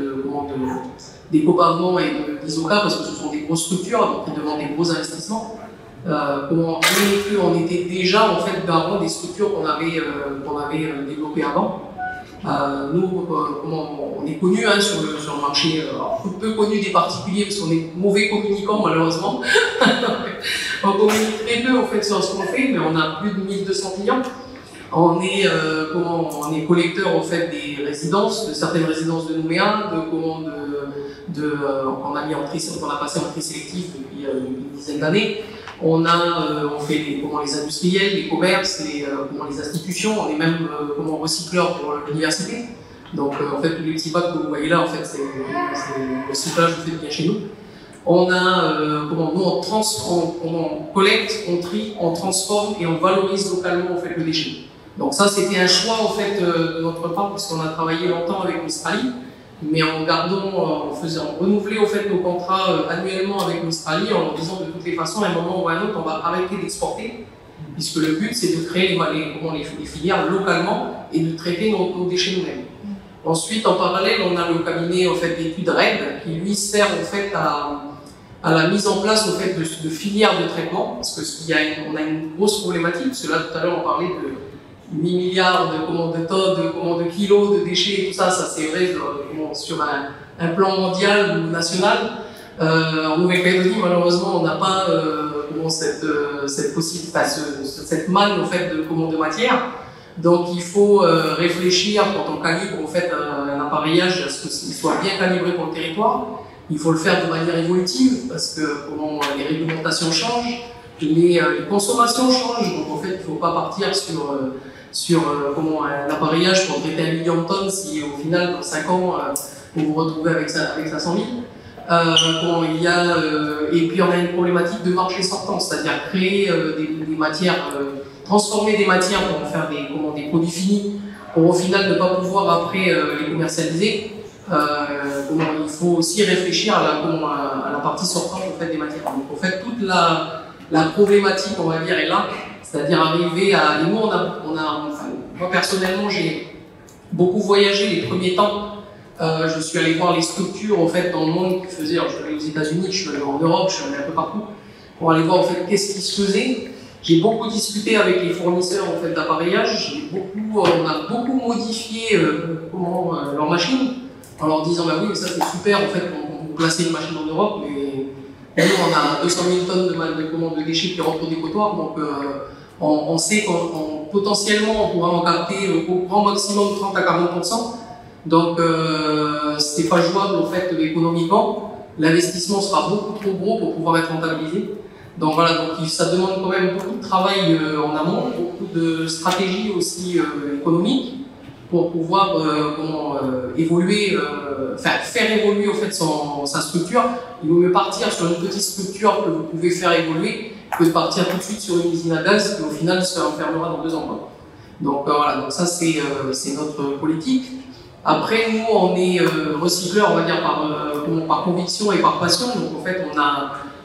des Copavant et d'Isoca, parce que ce sont des grosses structures, donc ils demandent des gros investissements. On était déjà en fait garant des structures qu'on avait développées avant. Nous, on est connus sur le marché, peu connus des particuliers parce qu'on est mauvais communicants malheureusement. On communique très peu en fait sur ce qu'on fait, mais on a plus de 1200 clients. On est collecteur en fait des résidences, de certaines résidences de Nouméa, on a passé en tri sélectif depuis une dizaine d'années. On fait les industriels, les commerces, les institutions, on est même recycleurs pour l'université. Donc en fait, tous les petits bacs que vous voyez là, en fait, c'est le recyclage que fait bien chez nous. On a, nous on collecte, on trie, on transforme et on valorise localement en fait le déchet. Donc ça, c'était un choix en fait de notre part parce qu'on a travaillé longtemps avec l'Australie, mais en renouveler en fait nos contrats annuellement avec l'Australie en leur disant de toutes les façons, à un moment ou à un autre, on va arrêter d'exporter, puisque le but c'est de créer les filières localement et de traiter nos déchets nous-mêmes. Ensuite, en parallèle, on a le cabinet en fait d'études RED qui lui sert en fait à la mise en place en fait de filières de traitement, parce qu'on a une grosse problématique, parce que là tout à l'heure on parlait de 8 milliards de tonnes, de kilos de déchets et tout ça, c'est vrai sur un plan mondial ou national. En Nouvelle-Calédonie, malheureusement, on n'a pas cette manne en fait de matière. Donc il faut réfléchir quand on calibre en fait un appareillage à ce qu'il soit bien calibré pour le territoire. Il faut le faire de manière évolutive parce que les réglementations changent, les consommations changent. Donc en fait, il ne faut pas partir sur un appareillage pour traiter 1 million de tonnes si au final dans 5 ans vous vous retrouvez avec 500 000. Et puis on a une problématique de marché sortant, c'est-à-dire créer des matières, transformer des matières pour en faire des produits finis, pour au final ne pas pouvoir après les commercialiser. Il faut aussi réfléchir à la partie sortante en fait, des matières. Donc en fait toute la problématique on va dire est là, c'est-à-dire arriver à. Et nous moi personnellement j'ai beaucoup voyagé les premiers temps. Je suis allé voir les structures en fait dans le monde qui faisaient. Alors, je suis allé aux États-Unis, je suis allé en Europe, je suis allé un peu partout pour aller voir en fait qu'est-ce qui se faisait. J'ai beaucoup discuté avec les fournisseurs en fait d'appareillage. On a beaucoup modifié leurs machines en leur disant bah oui mais ça c'est super en fait on placer une machine en Europe mais nous on a 200 000 tonnes de déchets qui rentrent au dépotoir donc on sait qu'on potentiellement on pourra en capter au grand maximum 30 à 40%. Donc, c'est pas jouable en fait économiquement. L'investissement sera beaucoup trop gros pour pouvoir être rentabilisé. Donc voilà, donc ça demande quand même beaucoup de travail en amont, beaucoup de stratégie aussi économique pour pouvoir évoluer, faire évoluer en fait sa structure. Il vaut mieux partir sur une petite structure que vous pouvez faire évoluer que de partir tout de suite sur une usine à gaz qui au final se enfermera dans 2 ans. Donc voilà, donc ça c'est notre politique. Après, nous, on est recycleurs, on va dire, par conviction et par passion. Donc, en fait,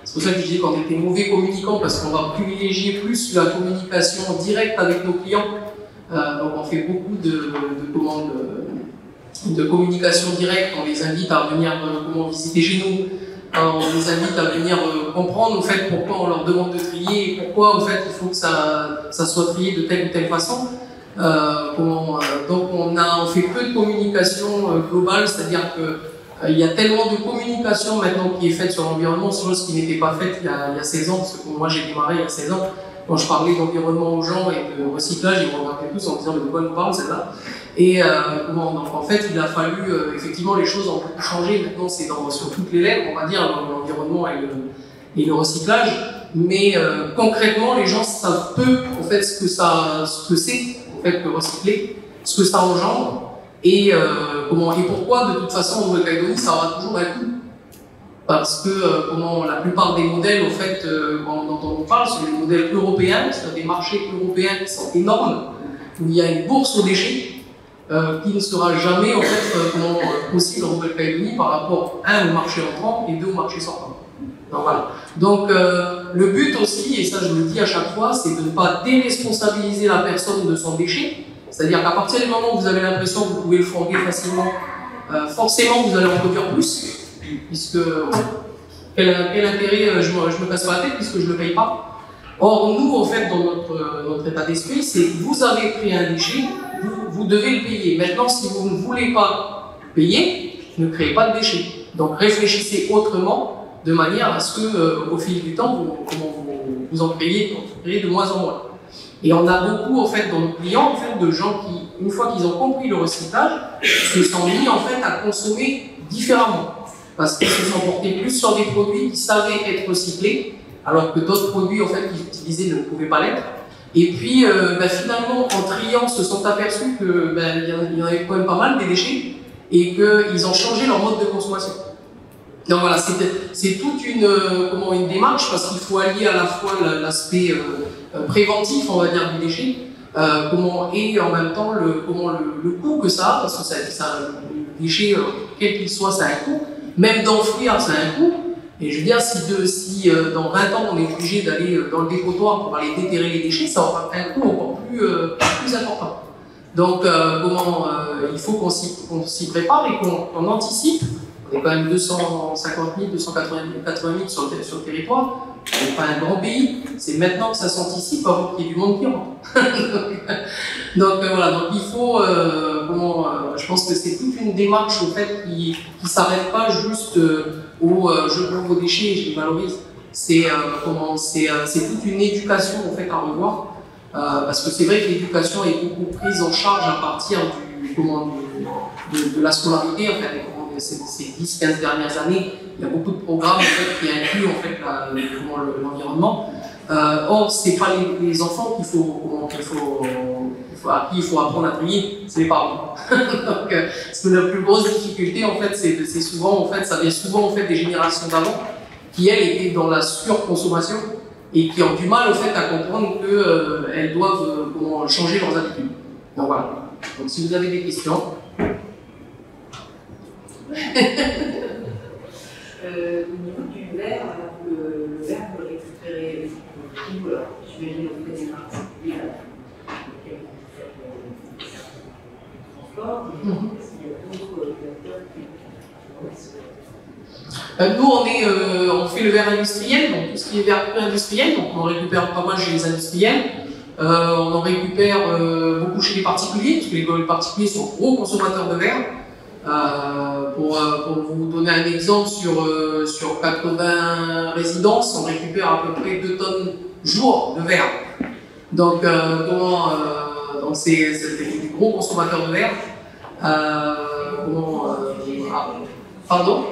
c'est pour ça que je disais qu'on était mauvais communicants, parce qu'on va privilégier plus la communication directe avec nos clients. Donc, on fait beaucoup de communication directe. On les invite à venir visiter chez nous. On les invite à venir comprendre, en fait, pourquoi on leur demande de trier et pourquoi, en fait, il faut que ça soit trié de telle ou telle façon. Donc on fait peu de communication globale, c'est-à-dire qu'il y a tellement de communication maintenant qui est faite sur l'environnement, chose qui n'était pas faite il y a 16 ans, parce que moi j'ai démarré il y a 16 ans, quand je parlais d'environnement aux gens et de recyclage, ils me regardaient tous en me disant mais de quoi nous parle celle-là. Et donc en fait il a fallu, effectivement les choses ont beaucoup changé, maintenant c'est sur toutes les lèvres, on va dire, l'environnement et le recyclage, mais concrètement les gens savent peu en fait ce que c'est fait que recycler, ce que ça engendre et pourquoi de toute façon en Nouvelle-Calédonie ça aura toujours un coût. Parce que la plupart des modèles en fait, dont on parle sont des modèles européens, c'est des marchés européens qui sont énormes, où il y a une bourse aux déchets qui ne sera jamais en fait possible en Nouvelle-Calédonie par rapport au marché entrant et au marché sortant. Donc, voilà. Donc le but aussi, et ça je le dis à chaque fois, c'est de ne pas déresponsabiliser la personne de son déchet. C'est-à-dire qu'à partir du moment où vous avez l'impression que vous pouvez le fourguer facilement, forcément vous allez en produire plus, puisque quel intérêt je me casse pas la tête puisque je ne le paye pas. Or nous en fait dans notre état d'esprit, c'est que vous avez pris un déchet, vous devez le payer. Maintenant si vous ne voulez pas payer, ne créez pas de déchets. Donc réfléchissez autrement, de manière à ce qu'au fil du temps, vous en créez de moins en moins. Et on a beaucoup, en fait, dans nos clients, en fait, de gens qui, une fois qu'ils ont compris le recyclage, se sont mis, en fait, à consommer différemment. Parce qu'ils se sont portés plus sur des produits qui savaient être recyclés, alors que d'autres produits, en fait, qu'ils utilisaient ne pouvaient pas l'être. Et puis finalement, en triant, se sont aperçus que il y en avait quand même pas mal des déchets et qu'ils ont changé leur mode de consommation. Donc voilà, c'est toute une démarche parce qu'il faut allier à la fois l'aspect préventif, on va dire, du déchet, et en même temps le coût que ça a, parce que le déchet, quel qu'il soit, ça a un coût. Même d'enfouir, ça a un coût. Et je veux dire, si dans 20 ans, on est obligé d'aller dans le dépotoir pour aller déterrer les déchets, ça aura un coût encore plus important. Donc, il faut qu'on s'y prépare et qu'on anticipe. On est quand même 250 000, 280 000 sur le territoire. On n'est pas un grand pays. C'est maintenant que ça s'anticipe avant qu'il y ait du monde qui rentre. donc voilà, donc il faut, je pense que c'est toute une démarche au fait qui ne s'arrête pas juste je prends vos déchets et je les valorise. C'est toute une éducation en fait à revoir. Parce que c'est vrai que l'éducation est beaucoup prise en charge à partir de la scolarité. En fait, ces 10-15 dernières années, il y a beaucoup de programmes en fait, qui incluent en fait, l'environnement. Or, ce n'est pas les enfants à qui il faut apprendre à trier, c'est les parents. Donc, parce que la plus grosse difficulté, en fait, c'est souvent, en fait, ça vient souvent en fait, des générations d'avant qui, elles, étaient dans la surconsommation et qui ont du mal, en fait, à comprendre qu'elles doivent changer leurs habitudes. Donc voilà. Donc, si vous avez des questions. Au niveau du verre, le verre peut récupérer tout, j'imagine que vous avez des particuliers transport, mais est-ce qu'il y a d'autres acteurs nous, on fait le verre industriel, donc tout ce qui est verre industriel, donc on récupère pas mal chez les industriels. On en récupère beaucoup chez les particuliers, parce que les particuliers sont gros consommateurs de verre. Pour vous donner un exemple, sur 80 résidences, on récupère à peu près 2 tonnes jour de verre. Donc, c'est des gros consommateurs de verre. Pardon?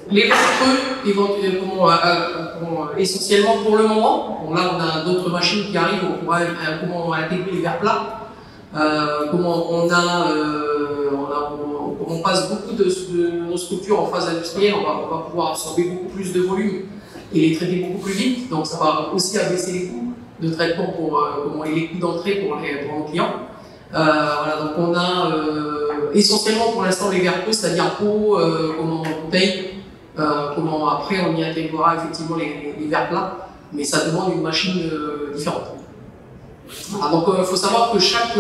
Les verres creux, essentiellement pour le moment. Bon, là, on a d'autres machines qui arrivent, on pourra intégrer les verres plats. On passe beaucoup de nos structures en phase industrielle, on va pouvoir absorber beaucoup plus de volume et les traiter beaucoup plus vite, donc ça va aussi abaisser les coûts de traitement et les coûts d'entrée pour nos clients. Voilà, donc on a essentiellement pour l'instant les verres creux, c'est-à-dire pot, bouteille, après on y intégrera effectivement les verres plats, mais ça demande une machine différente. Voilà, donc il faut savoir que chaque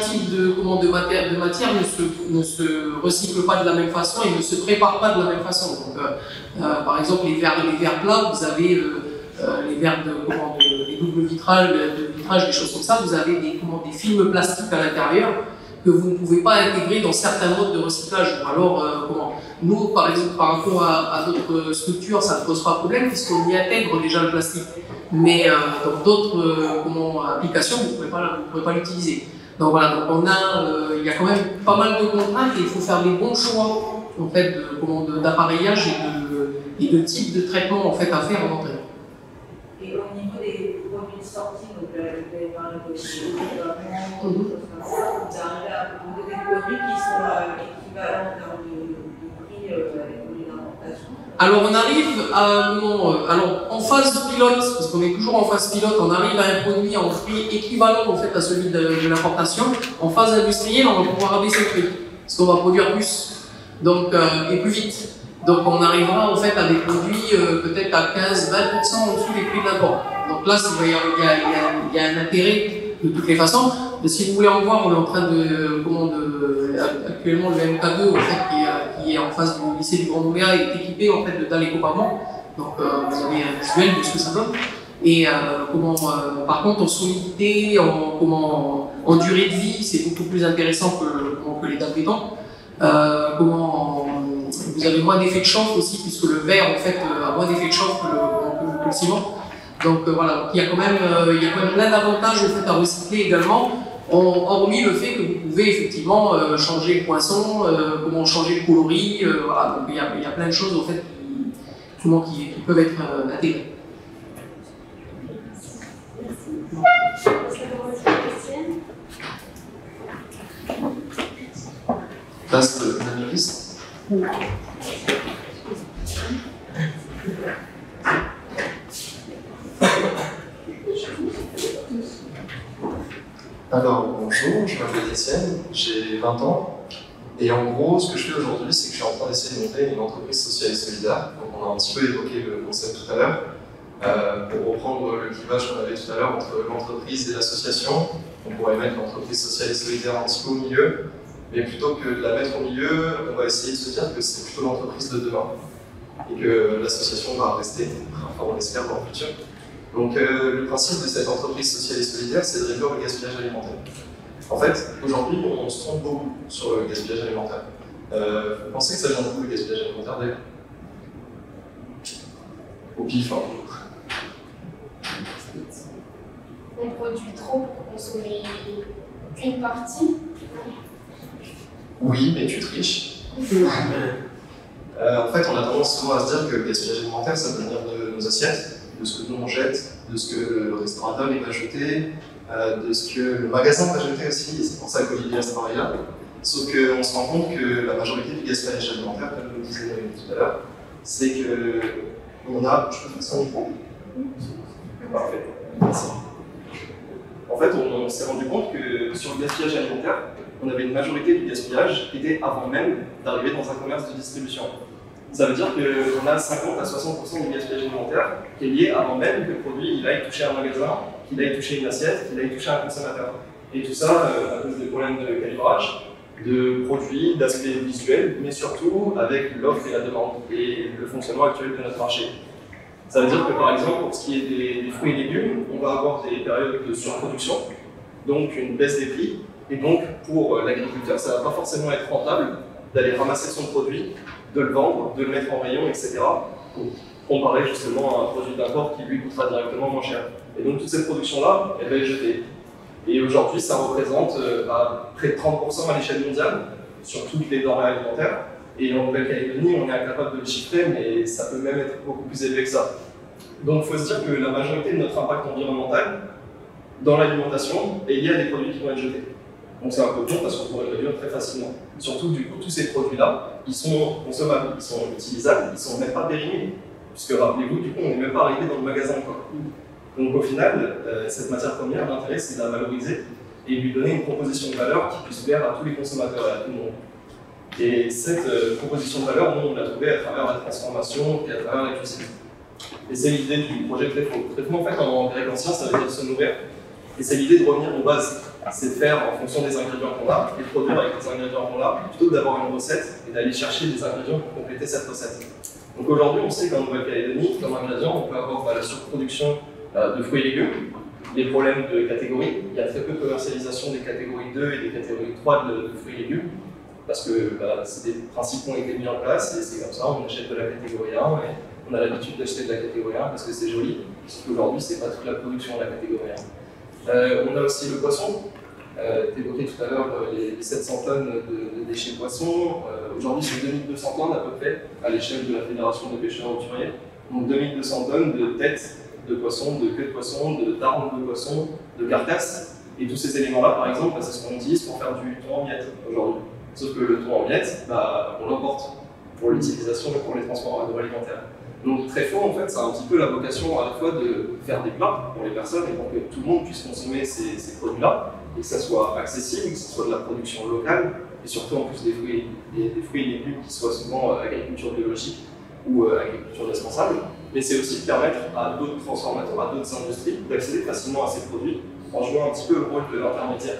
type de matière ne se recycle pas de la même façon et ne se prépare pas de la même façon. Donc, par exemple, les verres plats, vous avez les verres les doubles vitrages, des choses comme ça, vous avez des films plastiques à l'intérieur que vous ne pouvez pas intégrer dans certains modes de recyclage. Ou alors, nous, par exemple, par rapport à d'autres structures, ça ne pose pas de problème puisqu'on y intègre déjà le plastique. Mais dans d'autres applications, vous ne pouvez pas l'utiliser. Donc voilà, donc il y a quand même pas mal de contraintes et il faut faire les bons choix en fait, d'appareillage et de type de traitement en fait, à faire en entrée. Et au niveau des produits sortis, donc vous avez parlé de choses comme ça, vous arrivez à proposer des produits qui sont équivalents en termes de prix avec les importations? Alors on arrive en phase pilote, parce qu'on est toujours en phase pilote, on arrive à un produit en prix équivalent en fait, à celui de l'importation. En phase industrielle, on va pouvoir abaisser le prix, parce qu'on va produire plus et plus vite. Donc on arrivera en fait à des produits peut-être à 15-20% en dessous des prix de l'import. Donc là, il y a un intérêt de toutes les façons. Mais si vous voulez en voir, on est en train actuellement le MK2 en fait, qui est en face du lycée du Grand Nouméa est équipé en fait de dalles éco-pavement. Donc vous avez un visuel de ce que ça donne. Et par contre en solidité, en durée de vie, c'est beaucoup plus intéressant que les dalles béton. Vous avez moins d'effet de chauffe aussi, puisque le verre en fait a moins d'effet de chauffe que le ciment. Donc voilà, il y a quand même plein d'avantages en fait, à recycler également, hormis le fait que vous pouvez effectivement changer le poinçon, changer le coloris, voilà, donc il y a plein de choses en fait qui peuvent être intégrées. place de Naméris. Alors, bonjour, je m'appelle Étienne, j'ai 20 ans. Et en gros, ce que je fais aujourd'hui, c'est que je suis en train d'essayer de monter une entreprise sociale et solidaire. Donc, on a un petit peu évoqué le concept tout à l'heure. Pour reprendre le clivage qu'on avait tout à l'heure entre l'entreprise et l'association, on pourrait mettre l'entreprise sociale et solidaire un petit peu au milieu. Mais plutôt que de la mettre au milieu, on va essayer de se dire que c'est plutôt l'entreprise de demain. Et que l'association va rester, enfin on l'espère dans le futur. Donc le principe de cette entreprise sociale et solidaire, c'est de réduire le gaspillage alimentaire. En fait, aujourd'hui, on se trompe beaucoup sur le gaspillage alimentaire. Vous pensez que ça vient d'où le gaspillage alimentaire d'ailleurs? Au pif, hein. On produit trop pour consommer qu'une partie. Oui, mais tu triches. En fait, on a tendance souvent à se dire que le gaspillage alimentaire, ça peut venir de nos assiettes, de ce que nous on jette, de ce que le restaurateur il va jeter, de ce que le magasin va jeter aussi, et c'est pour ça qu'Olivier travaille là. Sauf qu'on se rend compte que la majorité du gaspillage alimentaire, comme le disait tout à l'heure, c'est que on a. Je peux faire ça en micro? Parfait, merci. En fait, on s'est rendu compte que sur le gaspillage alimentaire, on avait une majorité du gaspillage qui était avant même d'arriver dans un commerce de distribution. Ça veut dire qu'on a 50 à 60% du gaspillage alimentaire qui est lié avant même que le produit il aille toucher un magasin, qu'il aille toucher une assiette, qu'il aille toucher un consommateur. Et tout ça à cause des problèmes de calibrage, de produits, d'aspect visuel, mais surtout avec l'offre et la demande et le fonctionnement actuel de notre marché. Ça veut dire que par exemple, pour ce qui est des fruits et légumes, on va avoir des périodes de surproduction, donc une baisse des prix. Et donc, pour l'agriculteur, ça ne va pas forcément être rentable d'aller ramasser son produit, de le vendre, de le mettre en rayon, etc. Comparé justement à un produit d'import qui lui coûtera directement moins cher. Et donc, toute cette production-là, elle va être jetée. Et aujourd'hui, ça représente à près de 30% à l'échelle mondiale, sur toutes les denrées alimentaires. Et en Nouvelle-Calédonie, on est incapable de le chiffrer, mais ça peut même être beaucoup plus élevé que ça. Donc, il faut se dire que la majorité de notre impact environnemental dans l'alimentation est liée à des produits qui vont être jetés. Donc c'est un peu con parce qu'on pourrait le réduire très facilement. Surtout, du coup, tous ces produits-là, ils sont consommables, ils sont utilisables, ils ne sont même pas périmés. Puisque rappelez-vous, du coup, on n'est même pas arrivé dans le magasin encore. Donc au final, cette matière première, l'intérêt, c'est de la valoriser et lui donner une proposition de valeur qui puisse plaire à tous les consommateurs et à tout le monde. Et cette proposition de valeur, nous, on l'a trouvée à travers la transformation et à travers la cuisine. Et c'est l'idée du projet Tréfo. Tréfo, en fait, en grec ancien, ça veut dire se nourrir. Et c'est l'idée de revenir aux bases. C'est de faire en fonction des ingrédients qu'on a et de produire avec les ingrédients qu'on a, plutôt que d'avoir une recette et d'aller chercher des ingrédients pour compléter cette recette. Donc aujourd'hui, on sait qu'en Nouvelle-Calédonie, comme ingrédient, on peut avoir la surproduction de fruits et légumes, les problèmes de catégories. Il y a très peu de commercialisation des catégories 2 et des catégories 3 de fruits et légumes, parce que c'est des principes qui ont été mis en place et c'est comme ça, on achète de la catégorie 1 et on a l'habitude d'acheter de la catégorie 1 parce que c'est joli, parce qu'aujourd'hui, c'est pas toute la production de la catégorie 1. On a aussi le poisson. Tu évoquais tout à l'heure les 700 tonnes de déchets poissons. Aujourd'hui, c'est 2200 tonnes à peu près à l'échelle de la Fédération des pêcheurs hauturiers. Donc 2200 tonnes de têtes de poissons, de queues de poissons, d'armes de poissons, de carcasses. Et tous ces éléments-là, par exemple, c'est ce qu'on utilise pour faire du thon en miettes aujourd'hui. Sauf que le thon en miettes, on l'emporte pour l'utilisation et pour les transports agroalimentaires. Donc Tréfo, en fait, ça a un petit peu la vocation à la fois de faire des plats pour les personnes et pour que tout le monde puisse consommer ces produits-là, et que ça soit accessible, que ce soit de la production locale, et surtout en plus des fruits et légumes qui soient souvent agriculture biologique ou agriculture responsable. Mais c'est aussi de permettre à d'autres transformateurs, à d'autres industries d'accéder facilement à ces produits en jouant un petit peu le rôle de l'intermédiaire.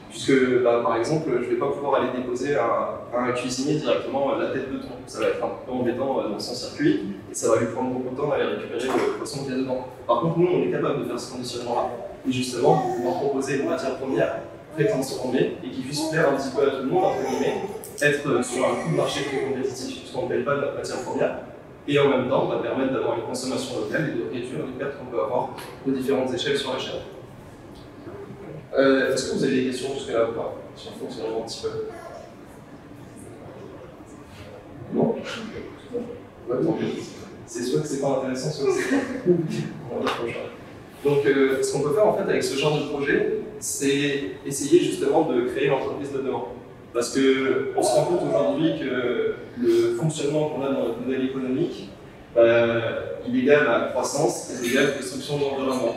Puisque, par exemple, je ne vais pas pouvoir aller déposer à un cuisinier directement la tête de thon. Ça va être un peu embêtant dans son circuit et ça va lui prendre beaucoup de temps d'aller récupérer le poisson qu'il y a dedans. Par contre, nous, on est capable de faire ce conditionnement-là. Et justement, pouvoir proposer une matière première pré-transformée et qui puisse plaire un petit peu à tout le monde, entre guillemets, être sur un coût de marché très compétitif, puisqu'on ne paye pas de la matière première. Et en même temps, va permettre d'avoir une consommation locale et de réduire les pertes qu'on peut avoir de différentes échelles sur l'échelle. Est-ce que vous avez des questions jusque-là ou pas sur le fonctionnement un petit peu? Non? Ouais, c'est soit que c'est pas intéressant, soit que c'est pas. On va prochain. Donc, ce qu'on peut faire en fait avec ce genre de projet, c'est essayer justement de créer l'entreprise de demain. Parce qu'on se rend compte aujourd'hui que le fonctionnement qu'on a dans notre modèle économique, il est égal à la croissance et égal à la destruction de l'environnement.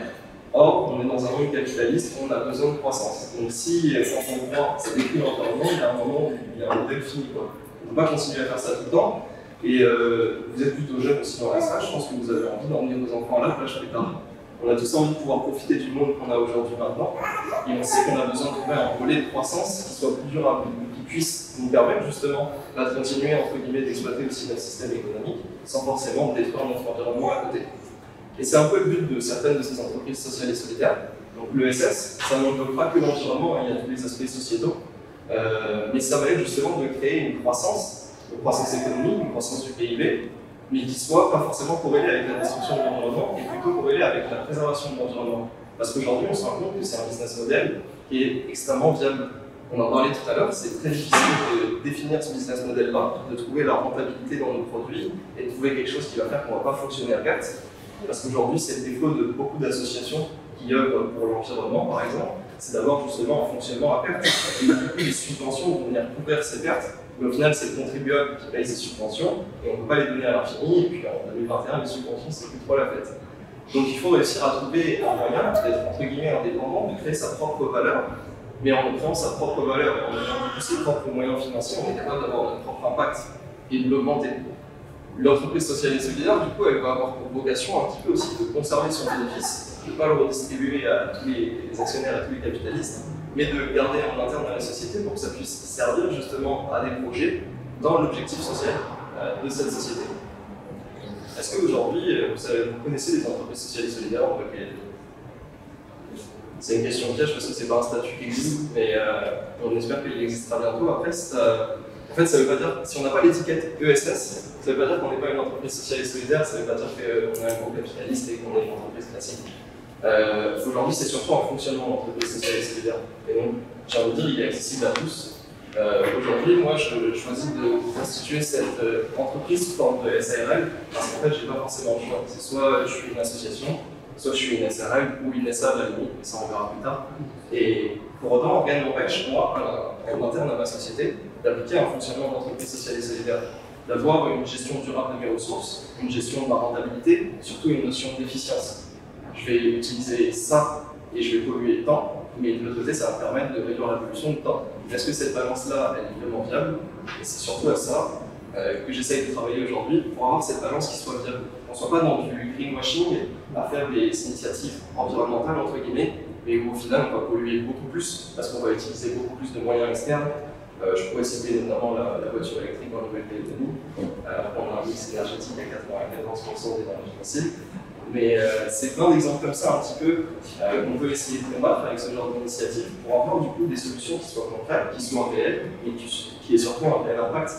Or, on est dans un monde capitaliste où on a besoin de croissance. Donc si, quand on croit, ça détruit l'environnement, il y a un moment où il y a un modèle fini, quoi. On ne peut pas continuer à faire ça tout le temps. Et vous êtes plutôt jeune aussi dans la salle, je pense que vous avez envie d'emmener vos enfants à la plage plus tard. On a tous envie de pouvoir profiter du monde qu'on a aujourd'hui maintenant. Et on sait qu'on a besoin de trouver un volet de croissance qui soit plus durable, qui puisse nous permettre justement de continuer entre guillemets d'exploiter aussi notre système économique sans forcément détruire notre environnement à côté. Et c'est un peu le but de certaines de ces entreprises sociales et solidaires. Donc l'ESS, ça n'englobe pas que l'environnement, il y a tous les aspects sociétaux, mais ça va être justement de créer une croissance économique, une croissance du PIB, mais qui soit pas forcément corrélée avec la destruction de l'environnement, et plutôt corrélée avec la préservation de l'environnement. Parce qu'aujourd'hui, on se rend compte que c'est un business model qui est extrêmement viable. On en parlait tout à l'heure, c'est très difficile de définir ce business model-là, de trouver la rentabilité dans nos produits, et de trouver quelque chose qui va faire qu'on ne va pas fonctionner à perte. Parce qu'aujourd'hui, c'est le défaut de beaucoup d'associations qui œuvrent pour l'environnement, par exemple, c'est d'avoir justement un fonctionnement à perte. Et du coup, les subventions vont venir couvrir ces pertes, mais au final, c'est le contribuable qui paye ces subventions, et on ne peut pas les donner à l'infini, et puis en 2021, les subventions, c'est plus trop la fête. Donc il faut réussir à trouver un moyen d'être entre guillemets indépendant, de créer sa propre valeur, mais en créant sa propre valeur et en ayant ses propres moyens financiers, on est capable d'avoir notre propre impact et de l'augmenter. L'entreprise sociale et solidaire, du coup, elle va avoir pour vocation un petit peu aussi de conserver son bénéfice, de ne pas le redistribuer à tous les actionnaires, à tous les capitalistes, mais de garder en interne à la société pour que ça puisse servir justement à des projets dans l'objectif social de cette société. Est-ce qu'aujourd'hui, vous connaissez les entreprises sociales et solidaires en papier? C'est une question piège parce que c'est pas un statut qui existe, mais on espère qu'il existera bientôt. Après, en fait, ça veut pas dire, si on n'a pas l'étiquette ESS, ça veut pas dire qu'on n'est pas une entreprise sociale et solidaire, ça veut pas dire qu'on est un groupe capitaliste et qu'on est une entreprise classique. Aujourd'hui, c'est surtout un fonctionnement d'entreprise sociale et solidaire. Et donc, j'ai envie de dire, il est accessible à tous. Aujourd'hui, moi, je choisis de constituer cette entreprise sous forme de SARL parce qu'en fait, j'ai pas forcément le choix. C'est soit je suis une association, soit je suis une SARL ou une SA à la limite, mais ça on verra plus tard. Et pour autant, rien n'empêche, moi, en interne à ma société, d'appliquer un fonctionnement d'entreprise sociale et solidaire, d'avoir une gestion durable de mes ressources, une gestion de ma rentabilité, surtout une notion d'efficience. Je vais utiliser ça et je vais polluer tant, mais de l'autre côté, ça va me permettre de réduire la pollution de temps. Est-ce que cette balance-là, elle est vraiment viable? Et c'est surtout à ça que j'essaye de travailler aujourd'hui pour avoir cette balance qui soit viable. On ne soit pas dans du greenwashing à faire des initiatives environnementales, entre guillemets, mais où au final, on va polluer beaucoup plus parce qu'on va utiliser beaucoup plus de moyens externes. Je pourrais citer notamment la voiture électrique en Nouvelle-Calédonie. On a un mix énergétique à 94% d'énergie fossile. Mais c'est plein d'exemples comme ça, un petit peu, qu'on peut essayer de combattre avec ce genre d'initiative pour avoir du coup des solutions qui soient concrètes, qui soient réelles, et qui aient surtout un réel impact,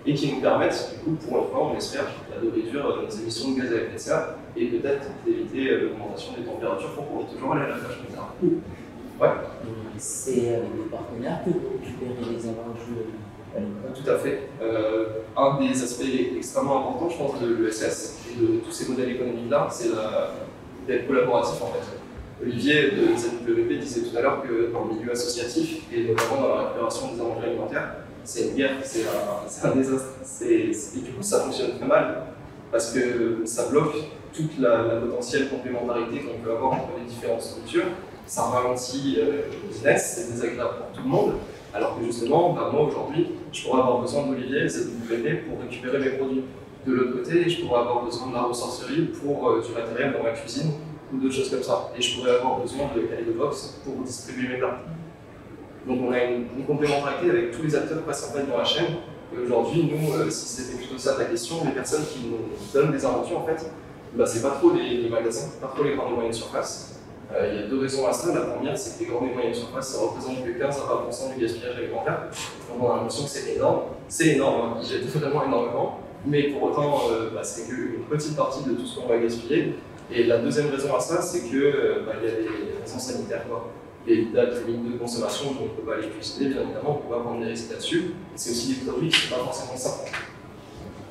et qui nous permettent, du coup, pour une fois, on espère, de réduire nos émissions de gaz à effet de serre, et peut-être d'éviter l'augmentation des températures pour pouvoir toujours aller à la plage plus tard. Ouais. C'est avec des partenaires que vous récupérez les avantages. Tout à fait. Un des aspects extrêmement importants, je pense, de l'ESS et de tous ces modèles économiques-là, c'est d'être collaboratif en fait. Olivier de ZWP disait tout à l'heure que dans le milieu associatif, et notamment dans la récupération des avantages alimentaires, c'est une guerre, c'est un désastre. Et du coup, ça fonctionne très mal parce que ça bloque toute la potentielle complémentarité qu'on peut avoir entre les différentes structures. Ça ralentit le business, c'est désagréable pour tout le monde. Alors que justement, moi aujourd'hui, je pourrais avoir besoin d'Olivier et ZWP pour récupérer mes produits. De l'autre côté, je pourrais avoir besoin de la ressourcerie pour du matériel dans ma cuisine ou d'autres choses comme ça. Et je pourrais avoir besoin de Kaleidobox pour distribuer mes plats. Donc on a une complémentarité avec tous les acteurs passent en fait dans la chaîne. Et aujourd'hui, nous, si c'était plutôt ça ta question, les personnes qui nous donnent des inventures, en fait, c'est pas trop les magasins, pas trop les grandes et moyennes surfaces. Il y a deux raisons à ça. La première, c'est que les grandes et moyennes surfaces, ça représente que 15 à 20% du gaspillage alimentaire. Donc on a l'impression que c'est énorme. C'est énorme, ils jettent vraiment énormément. Mais pour autant, c'est qu'une petite partie de tout ce qu'on va gaspiller. Et la deuxième raison à ça, c'est qu'il y a des raisons sanitaires. Les dates limites de consommation, on ne peut pas les cuisiner, bien évidemment, on ne peut pas prendre des risques là-dessus. Et c'est aussi des produits qui ne sont pas forcément simples.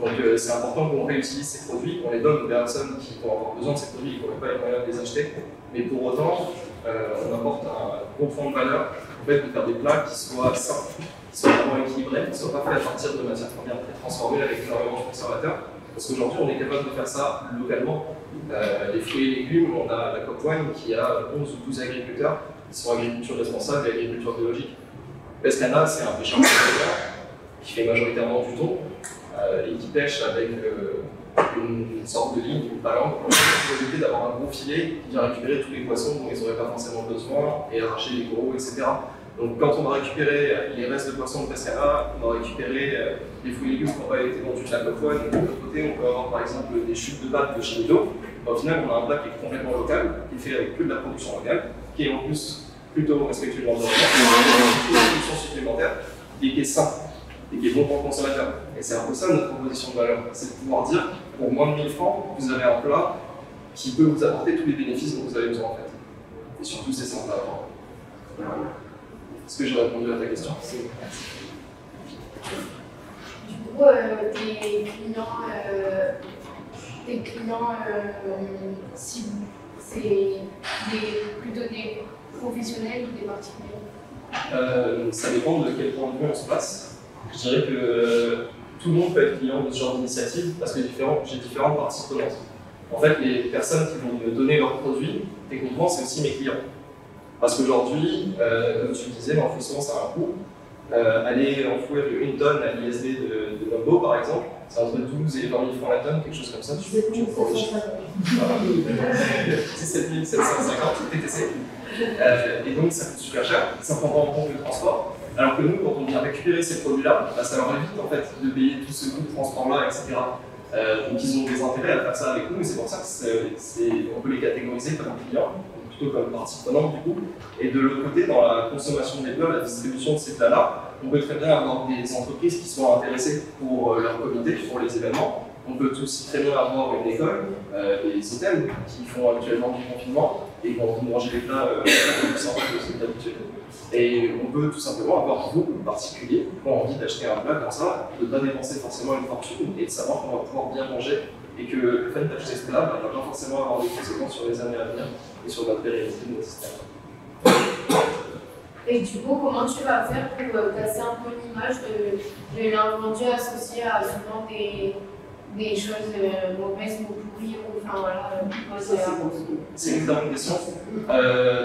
Donc c'est important qu'on réutilise ces produits, qu'on les donne aux personnes qui vont avoir besoin de ces produits et qu'on n'ait pas les moyens de les acheter. Mais pour autant, on apporte un gros point de valeur, en fait, de faire des plats qui soient sains, qui soient vraiment équilibrés, qui ne soient pas faits à partir de matières premières très transformées avec énormément de conservateurs. Parce qu'aujourd'hui, on est capable de faire ça localement. Les fruits et légumes, on a la Copwine qui a 11 ou 12 agriculteurs qui sont agriculture responsable et agriculture biologique. Pescana, c'est un pêcheur qui fait majoritairement du thon et qui pêche avec une sorte de ligne, une palangre, pour éviter d'avoir un gros filet qui vient récupérer tous les poissons dont ils n'auraient pas forcément besoin et arracher les coraux, etc. Donc quand on va récupérer les restes de poissons de Pescana, on va récupérer les fruits et légumes qui n'ont pas été vendus de la Copwine. De l'autre côté, on peut avoir par exemple des chutes de pâtes de chez Nido. Au final, on a un plat qui est complètement local, qui est fait avec que de la production locale, qui est en plus plutôt respectueux de l'environnement, une production supplémentaire, et qui est sain, et qui est bon pour le consommateur. Et c'est un peu ça notre proposition de valeur, c'est de pouvoir dire, pour moins de 1000 francs, vous avez un plat qui peut vous apporter tous les bénéfices dont vous avez besoin en fait. Et surtout, c'est simple à avoir. Est-ce que j'ai répondu à ta question? Du coup, tes clients cibles, c'est plutôt des professionnels ou des particuliers? Ça dépend de quel point de vue on se place. Je dirais que tout le monde peut être client de ce genre d'initiative parce que j'ai différentes parties prenantes. En fait, les personnes qui vont me donner leurs produits, techniquement, c'est aussi mes clients. Parce qu'aujourd'hui, comme tu le disais, l'enfouissement, ça a un coût. Aller enfouir 1 tonne à l'ISD de Mambo, par exemple, c'est entre 12 et 20 000 francs la tonne, quelque chose comme ça. Tu me corriges. 17 750 TTC. Et donc, ça coûte super cher. Ça prend pas en compte le transport. Alors que nous, quand on vient récupérer ces produits-là, bah, ça leur évite en fait de payer tout ce coût de transport-là, etc. Donc, ils ont des intérêts à faire ça avec nous, et c'est pour ça qu'on peut les catégoriser comme clients, plutôt comme partie prenante du coup. Et de l'autre côté, dans la consommation des plats, la distribution de ces plats-là, on peut très bien avoir des entreprises qui sont intéressées pour leur comité, pour les événements. On peut aussi très bien avoir une école, des hôtels qui font actuellement du confinement et qui vont manger les plats plus simples que d'habitude. Et on peut tout simplement avoir vous, particulier, qui ont envie d'acheter un plat comme ça, de ne pas dépenser forcément une fortune et de savoir qu'on va pouvoir bien manger et que le fait d'acheter ce plat ne va pas forcément avoir des conséquences sur les années à venir et sur notre pérennité de notre système. Et du coup, comment tu vas faire pour casser un peu l'image de l'invendu associé à souvent des choses mauvaises ou pourries ou enfin voilà. C'est une excellente question.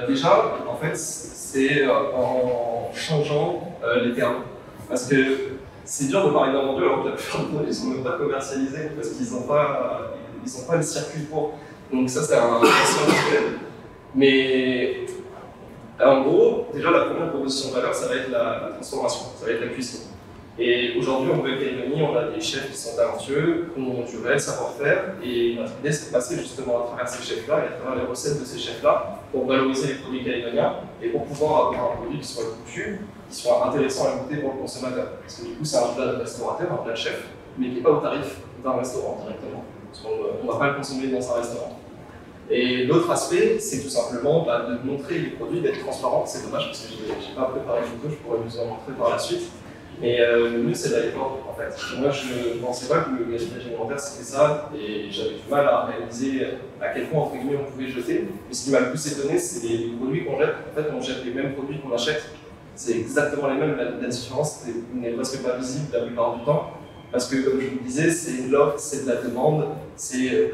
Déjà, en fait, c'est en changeant les termes. Parce que c'est dur de parler d'invendu alors que la plupart des produits ne sont même pas commercialisés parce qu'ils n'ont pas le circuit pour. Donc ça, c'est un ancien. Mais en gros, déjà la première proposition de valeur, ça va être la transformation, ça va être la cuisine. Et aujourd'hui, en Nouvelle-Calédonie, on a des chefs qui sont talentueux, qui ont du réel savoir-faire, et notre idée, c'est de passer justement à travers ces chefs-là et à travers les recettes de ces chefs-là pour valoriser les produits calédoniens et pour pouvoir avoir un produit qui soit goûtu, qui soit intéressant à goûter pour le consommateur. Parce que du coup, c'est un plat de restaurateur, un plat de chef, mais qui n'est pas au tarif d'un restaurant directement. Parce qu'on ne va pas le consommer dans un restaurant. Et l'autre aspect, c'est tout simplement de montrer les produits, d'être transparent. C'est dommage parce que je n'ai pas préparé une photo, je pourrais vous en montrer par la suite. Mais le mieux, c'est d'aller voir, en fait. Moi, je ne pensais pas que le gaspillage alimentaire, c'était ça, et j'avais du mal à réaliser à quel point, entre guillemets, on pouvait jeter. Mais ce qui m'a le plus étonné, c'est les produits qu'on jette. En fait, on jette les mêmes produits qu'on achète. C'est exactement les mêmes, la différence n'est presque pas visible la plupart du temps. Parce que, comme je vous le disais, c'est de l'offre, c'est de la demande,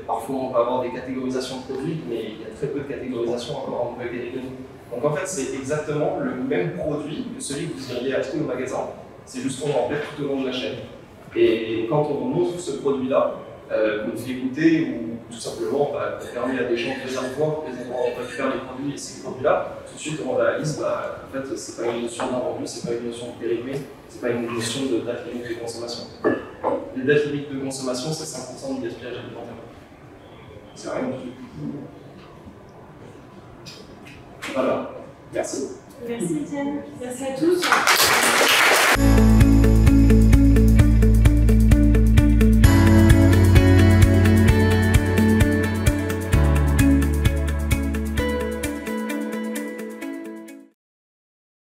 parfois on peut avoir des catégorisations de produits, mais il y a très peu de catégorisation encore en Nouvelle-Calédonie. Donc en fait, c'est exactement le même produit que celui que vous iriez acheter au magasin, c'est juste qu'on en fait tout au long de la chaîne. Et quand on montre ce produit-là, qu'on fait goûter ou tout simplement on permet à des gens de venir voir, on récupère les produits et ces produits-là, tout de suite on réalise en fait c'est pas une notion d'invendu, c'est pas une notion de périmé, c'est pas une notion de date limite de consommation. Les dates limites de consommation, c'est 5% du gaspillage alimentaire. C'est rien du tout. Voilà. Merci. Merci Étienne. Merci à tous.